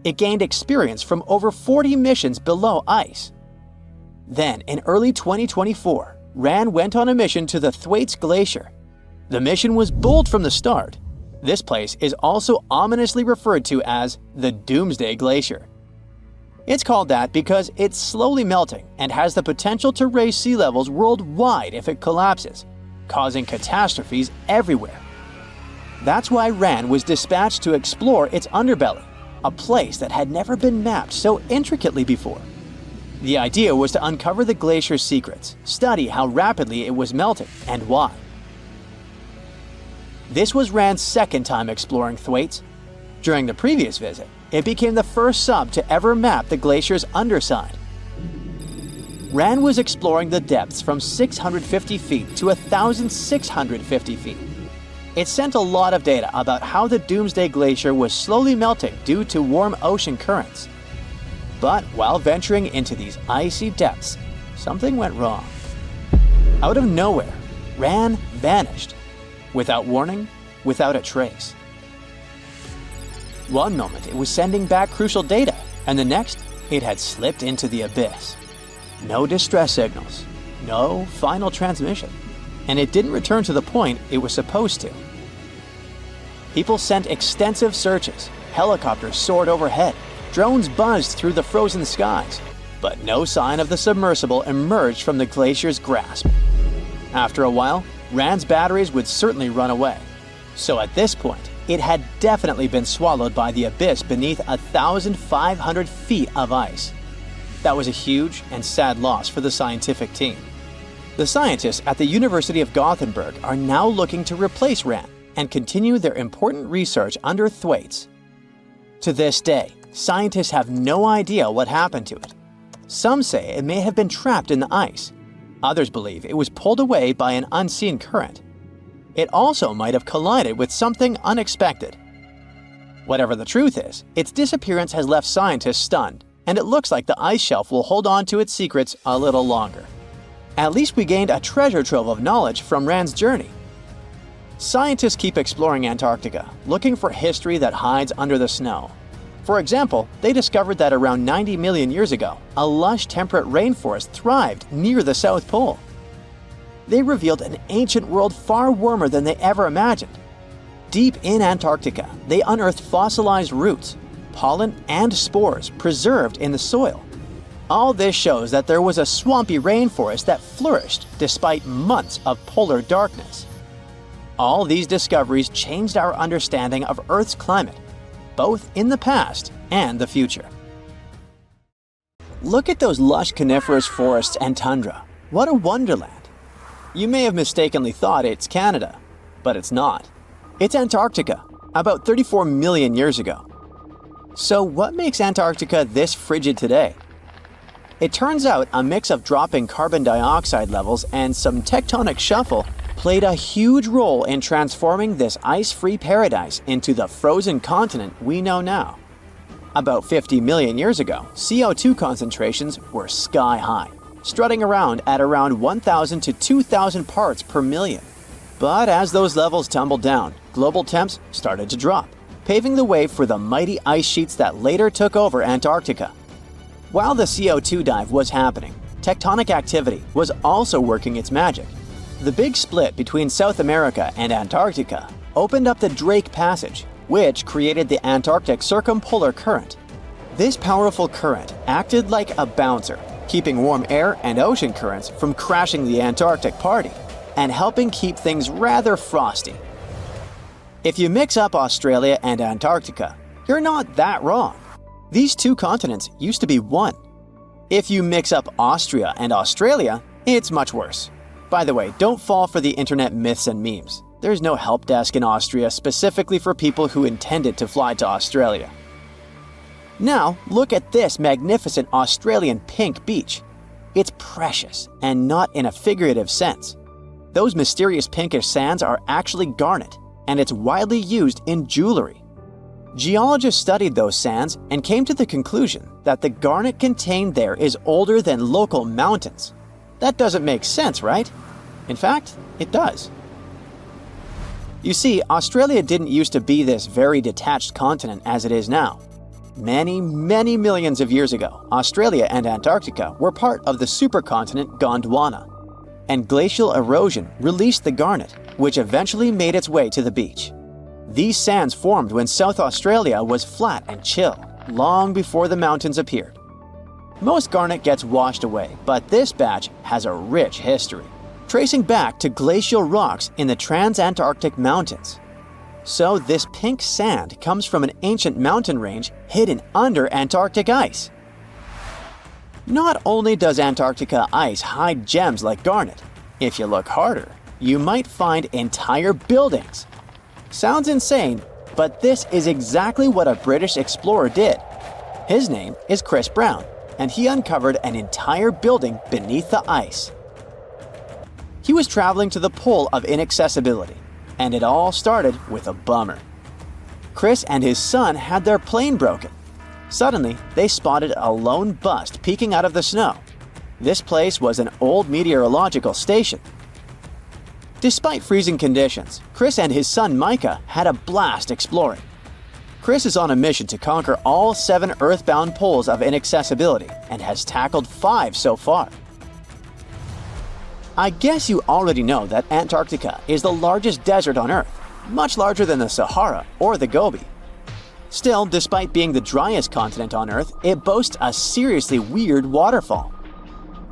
It gained experience from over 40 missions below ice. Then, in early 2024, Ran went on a mission to the Thwaites Glacier. The mission was bold from the start. This place is also ominously referred to as the Doomsday Glacier. It's called that because it's slowly melting and has the potential to raise sea levels worldwide if it collapses, causing catastrophes everywhere. That's why Rand was dispatched to explore its underbelly, a place that had never been mapped so intricately before. The idea was to uncover the glacier's secrets, study how rapidly it was melting and why. This was Rand's second time exploring Thwaites. During the previous visit, it became the first sub to ever map the glacier's underside. Rand was exploring the depths from 650 feet to 1,650 feet. It sent a lot of data about how the Doomsday Glacier was slowly melting due to warm ocean currents. But while venturing into these icy depths, something went wrong. Out of nowhere, Rand vanished. Without warning, without a trace. One moment it was sending back crucial data, and the next it had slipped into the abyss. No distress signals, no final transmission, and it didn't return to the point it was supposed to. People sent extensive searches, helicopters soared overhead, drones buzzed through the frozen skies, but no sign of the submersible emerged from the glacier's grasp. After a while, Rand's batteries would certainly run away. So at this point, it had definitely been swallowed by the abyss beneath 1,500 feet of ice. That was a huge and sad loss for the scientific team. The scientists at the University of Gothenburg are now looking to replace Rand and continue their important research under Thwaites. To this day, scientists have no idea what happened to it. Some say it may have been trapped in the ice. Others believe it was pulled away by an unseen current. It also might have collided with something unexpected. Whatever the truth is, its disappearance has left scientists stunned, and it looks like the ice shelf will hold on to its secrets a little longer. At least we gained a treasure trove of knowledge from Rand's journey. Scientists keep exploring Antarctica, looking for history that hides under the snow. For example, they discovered that around 90 million years ago, a lush temperate rainforest thrived near the South Pole. They revealed an ancient world far warmer than they ever imagined. Deep in Antarctica, they unearthed fossilized roots, pollen, and spores preserved in the soil. All this shows that there was a swampy rainforest that flourished despite months of polar darkness. All these discoveries changed our understanding of Earth's climate, both in the past and the future. Look at those lush coniferous forests and tundra. What a wonderland! You may have mistakenly thought it's Canada, but it's not. It's Antarctica, about 34 million years ago. So what makes Antarctica this frigid today? It turns out a mix of dropping carbon dioxide levels and some tectonic shuffle played a huge role in transforming this ice-free paradise into the frozen continent we know now. About 50 million years ago, CO2 concentrations were sky-high, strutting around at around 1,000 to 2,000 parts per million. But as those levels tumbled down, global temps started to drop, paving the way for the mighty ice sheets that later took over Antarctica. While the CO2 dive was happening, tectonic activity was also working its magic. The big split between South America and Antarctica opened up the Drake Passage, which created the Antarctic Circumpolar Current. This powerful current acted like a bouncer, keeping warm air and ocean currents from crashing the Antarctic party, and helping keep things rather frosty. If you mix up Australia and Antarctica, you're not that wrong. These two continents used to be one. If you mix up Austria and Australia, it's much worse. By the way, don't fall for the internet myths and memes. There's no help desk in Austria specifically for people who intended to fly to Australia. Now, look at this magnificent Australian pink beach. It's precious, and not in a figurative sense. Those mysterious pinkish sands are actually garnet, and it's widely used in jewelry. Geologists studied those sands and came to the conclusion that the garnet contained there is older than local mountains. That doesn't make sense, right? In fact, it does. You see, Australia didn't used to be this very detached continent as it is now. Many, many millions of years ago, Australia and Antarctica were part of the supercontinent Gondwana, and glacial erosion released the garnet, which eventually made its way to the beach. These sands formed when South Australia was flat and chill, long before the mountains appeared. Most garnet gets washed away, but this batch has a rich history, tracing back to glacial rocks in the Transantarctic Mountains. So this pink sand comes from an ancient mountain range hidden under Antarctic ice. Not only does Antarctica ice hide gems like garnet, if you look harder, you might find entire buildings. Sounds insane, but this is exactly what a British explorer did. His name is Chris Brown, and he uncovered an entire building beneath the ice. He was traveling to the pole of inaccessibility, and it all started with a bummer. Chris and his son had their plane broken. Suddenly, they spotted a lone bust peeking out of the snow. This place was an old meteorological station. Despite freezing conditions, Chris and his son Micah had a blast exploring. Chris is on a mission to conquer all 7 earthbound poles of inaccessibility and has tackled 5 so far. I guess you already know that Antarctica is the largest desert on Earth, much larger than the Sahara or the Gobi. Still, despite being the driest continent on Earth, it boasts a seriously weird waterfall.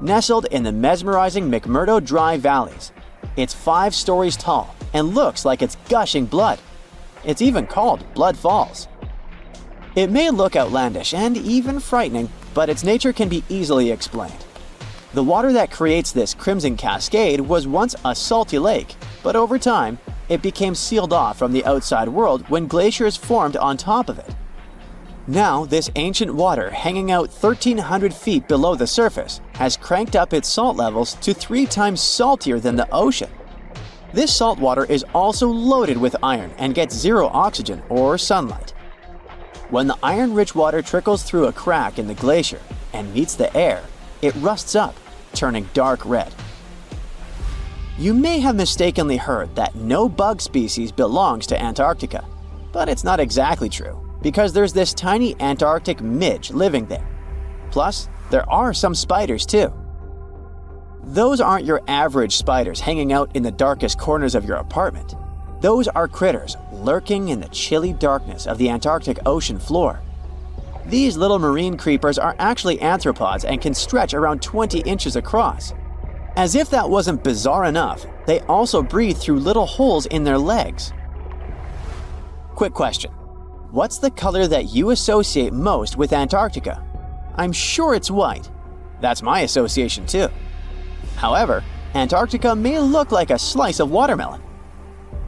Nestled in the mesmerizing McMurdo Dry Valleys, it's 5 stories tall and looks like it's gushing blood. It's even called Blood Falls. It may look outlandish and even frightening, but its nature can be easily explained. The water that creates this crimson cascade was once a salty lake, but over time, it became sealed off from the outside world when glaciers formed on top of it. Now, this ancient water hanging out 1,300 feet below the surface has cranked up its salt levels to 3 times saltier than the ocean. This salt water is also loaded with iron and gets 0 oxygen or sunlight. When the iron-rich water trickles through a crack in the glacier and meets the air, it rusts up, turning dark red. You may have mistakenly heard that no bug species belongs to Antarctica, but it's not exactly true, because there's this tiny Antarctic midge living there. Plus, there are some spiders too. Those aren't your average spiders hanging out in the darkest corners of your apartment. Those are critters lurking in the chilly darkness of the Antarctic ocean floor. These little marine creepers are actually arthropods and can stretch around 20 inches across. As if that wasn't bizarre enough, they also breathe through little holes in their legs. Quick question. What's the color that you associate most with Antarctica? I'm sure it's white. That's my association too. However, Antarctica may look like a slice of watermelon.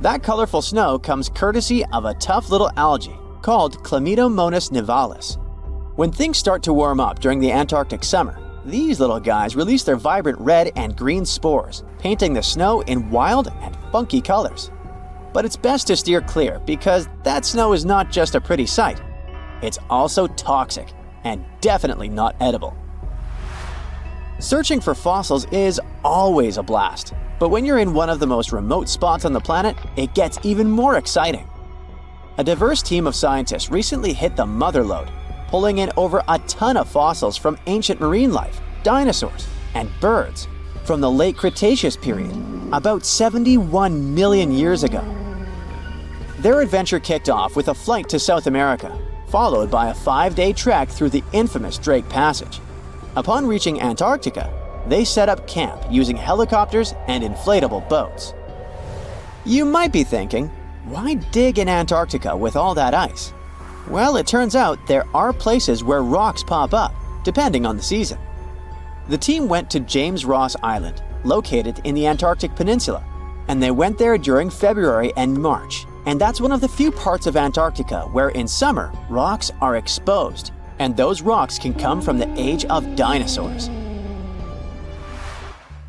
That colorful snow comes courtesy of a tough little algae called Chlamydomonas nivalis. When things start to warm up during the Antarctic summer, these little guys release their vibrant red and green spores, painting the snow in wild and funky colors. But it's best to steer clear because that snow is not just a pretty sight. It's also toxic and definitely not edible. Searching for fossils is always a blast, but when you're in one of the most remote spots on the planet, it gets even more exciting. A diverse team of scientists recently hit the mother lode, pulling in over a ton of fossils from ancient marine life, dinosaurs, and birds from the late Cretaceous period, about 71 million years ago. Their adventure kicked off with a flight to South America, followed by a 5-day trek through the infamous Drake Passage. Upon reaching Antarctica, they set up camp using helicopters and inflatable boats. You might be thinking, why dig in Antarctica with all that ice? Well, it turns out there are places where rocks pop up, depending on the season. The team went to James Ross Island, located in the Antarctic Peninsula, and they went there during February and March. And that's one of the few parts of Antarctica where in summer, rocks are exposed, and those rocks can come from the age of dinosaurs.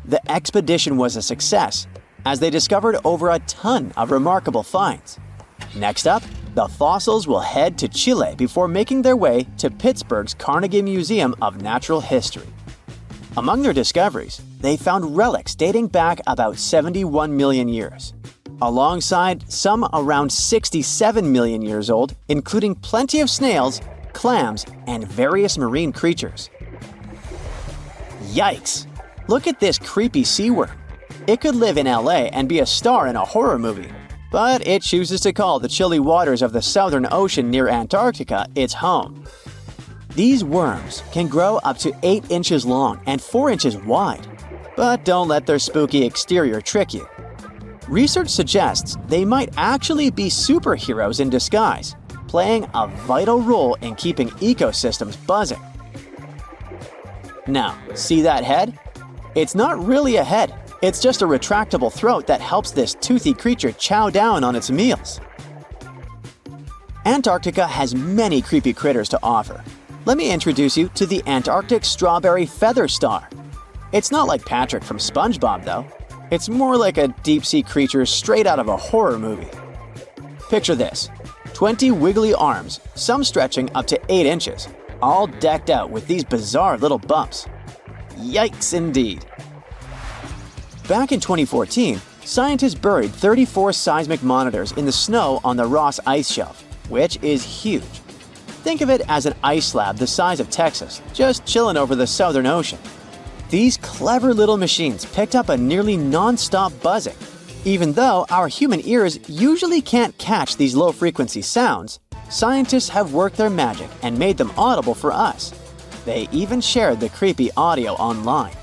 The expedition was a success, as they discovered over a ton of remarkable finds. Next up, the fossils will head to Chile before making their way to Pittsburgh's Carnegie Museum of Natural History. Among their discoveries, they found relics dating back about 71 million years, alongside some around 67 million years old, including plenty of snails, clams, and various marine creatures. Yikes! Look at this creepy sea worm. It could live in LA and be a star in a horror movie. but it chooses to call the chilly waters of the Southern Ocean near Antarctica its home. These worms can grow up to 8 inches long and 4 inches wide, but don't let their spooky exterior trick you. Research suggests they might actually be superheroes in disguise, playing a vital role in keeping ecosystems buzzing. Now, see that head? It's not really a head, it's just a retractable throat that helps this toothy creature chow down on its meals. Antarctica has many creepy critters to offer. Let me introduce you to the Antarctic strawberry feather star. It's not like Patrick from SpongeBob, though. It's more like a deep-sea creature straight out of a horror movie. Picture this: 20 wiggly arms, some stretching up to 8 inches, all decked out with these bizarre little bumps. Yikes indeed. Back in 2014, scientists buried 34 seismic monitors in the snow on the Ross Ice Shelf, which is huge. Think of it as an ice slab the size of Texas, just chilling over the Southern Ocean. These clever little machines picked up a nearly non-stop buzzing. Even though our human ears usually can't catch these low-frequency sounds, scientists have worked their magic and made them audible for us. They even shared the creepy audio online.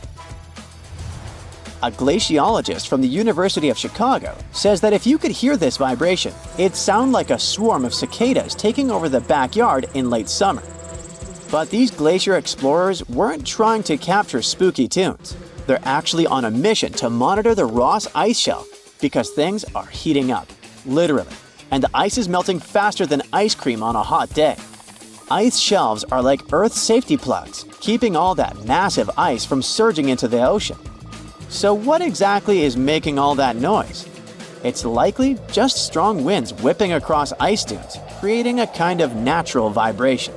A glaciologist from the University of Chicago says that if you could hear this vibration, it'd sound like a swarm of cicadas taking over the backyard in late summer. But these glacier explorers weren't trying to capture spooky tunes. They're actually on a mission to monitor the Ross Ice Shelf because things are heating up, literally, and the ice is melting faster than ice cream on a hot day. Ice shelves are like Earth's safety plugs, keeping all that massive ice from surging into the ocean. So what exactly is making all that noise? It's likely just strong winds whipping across ice dunes, creating a kind of natural vibration.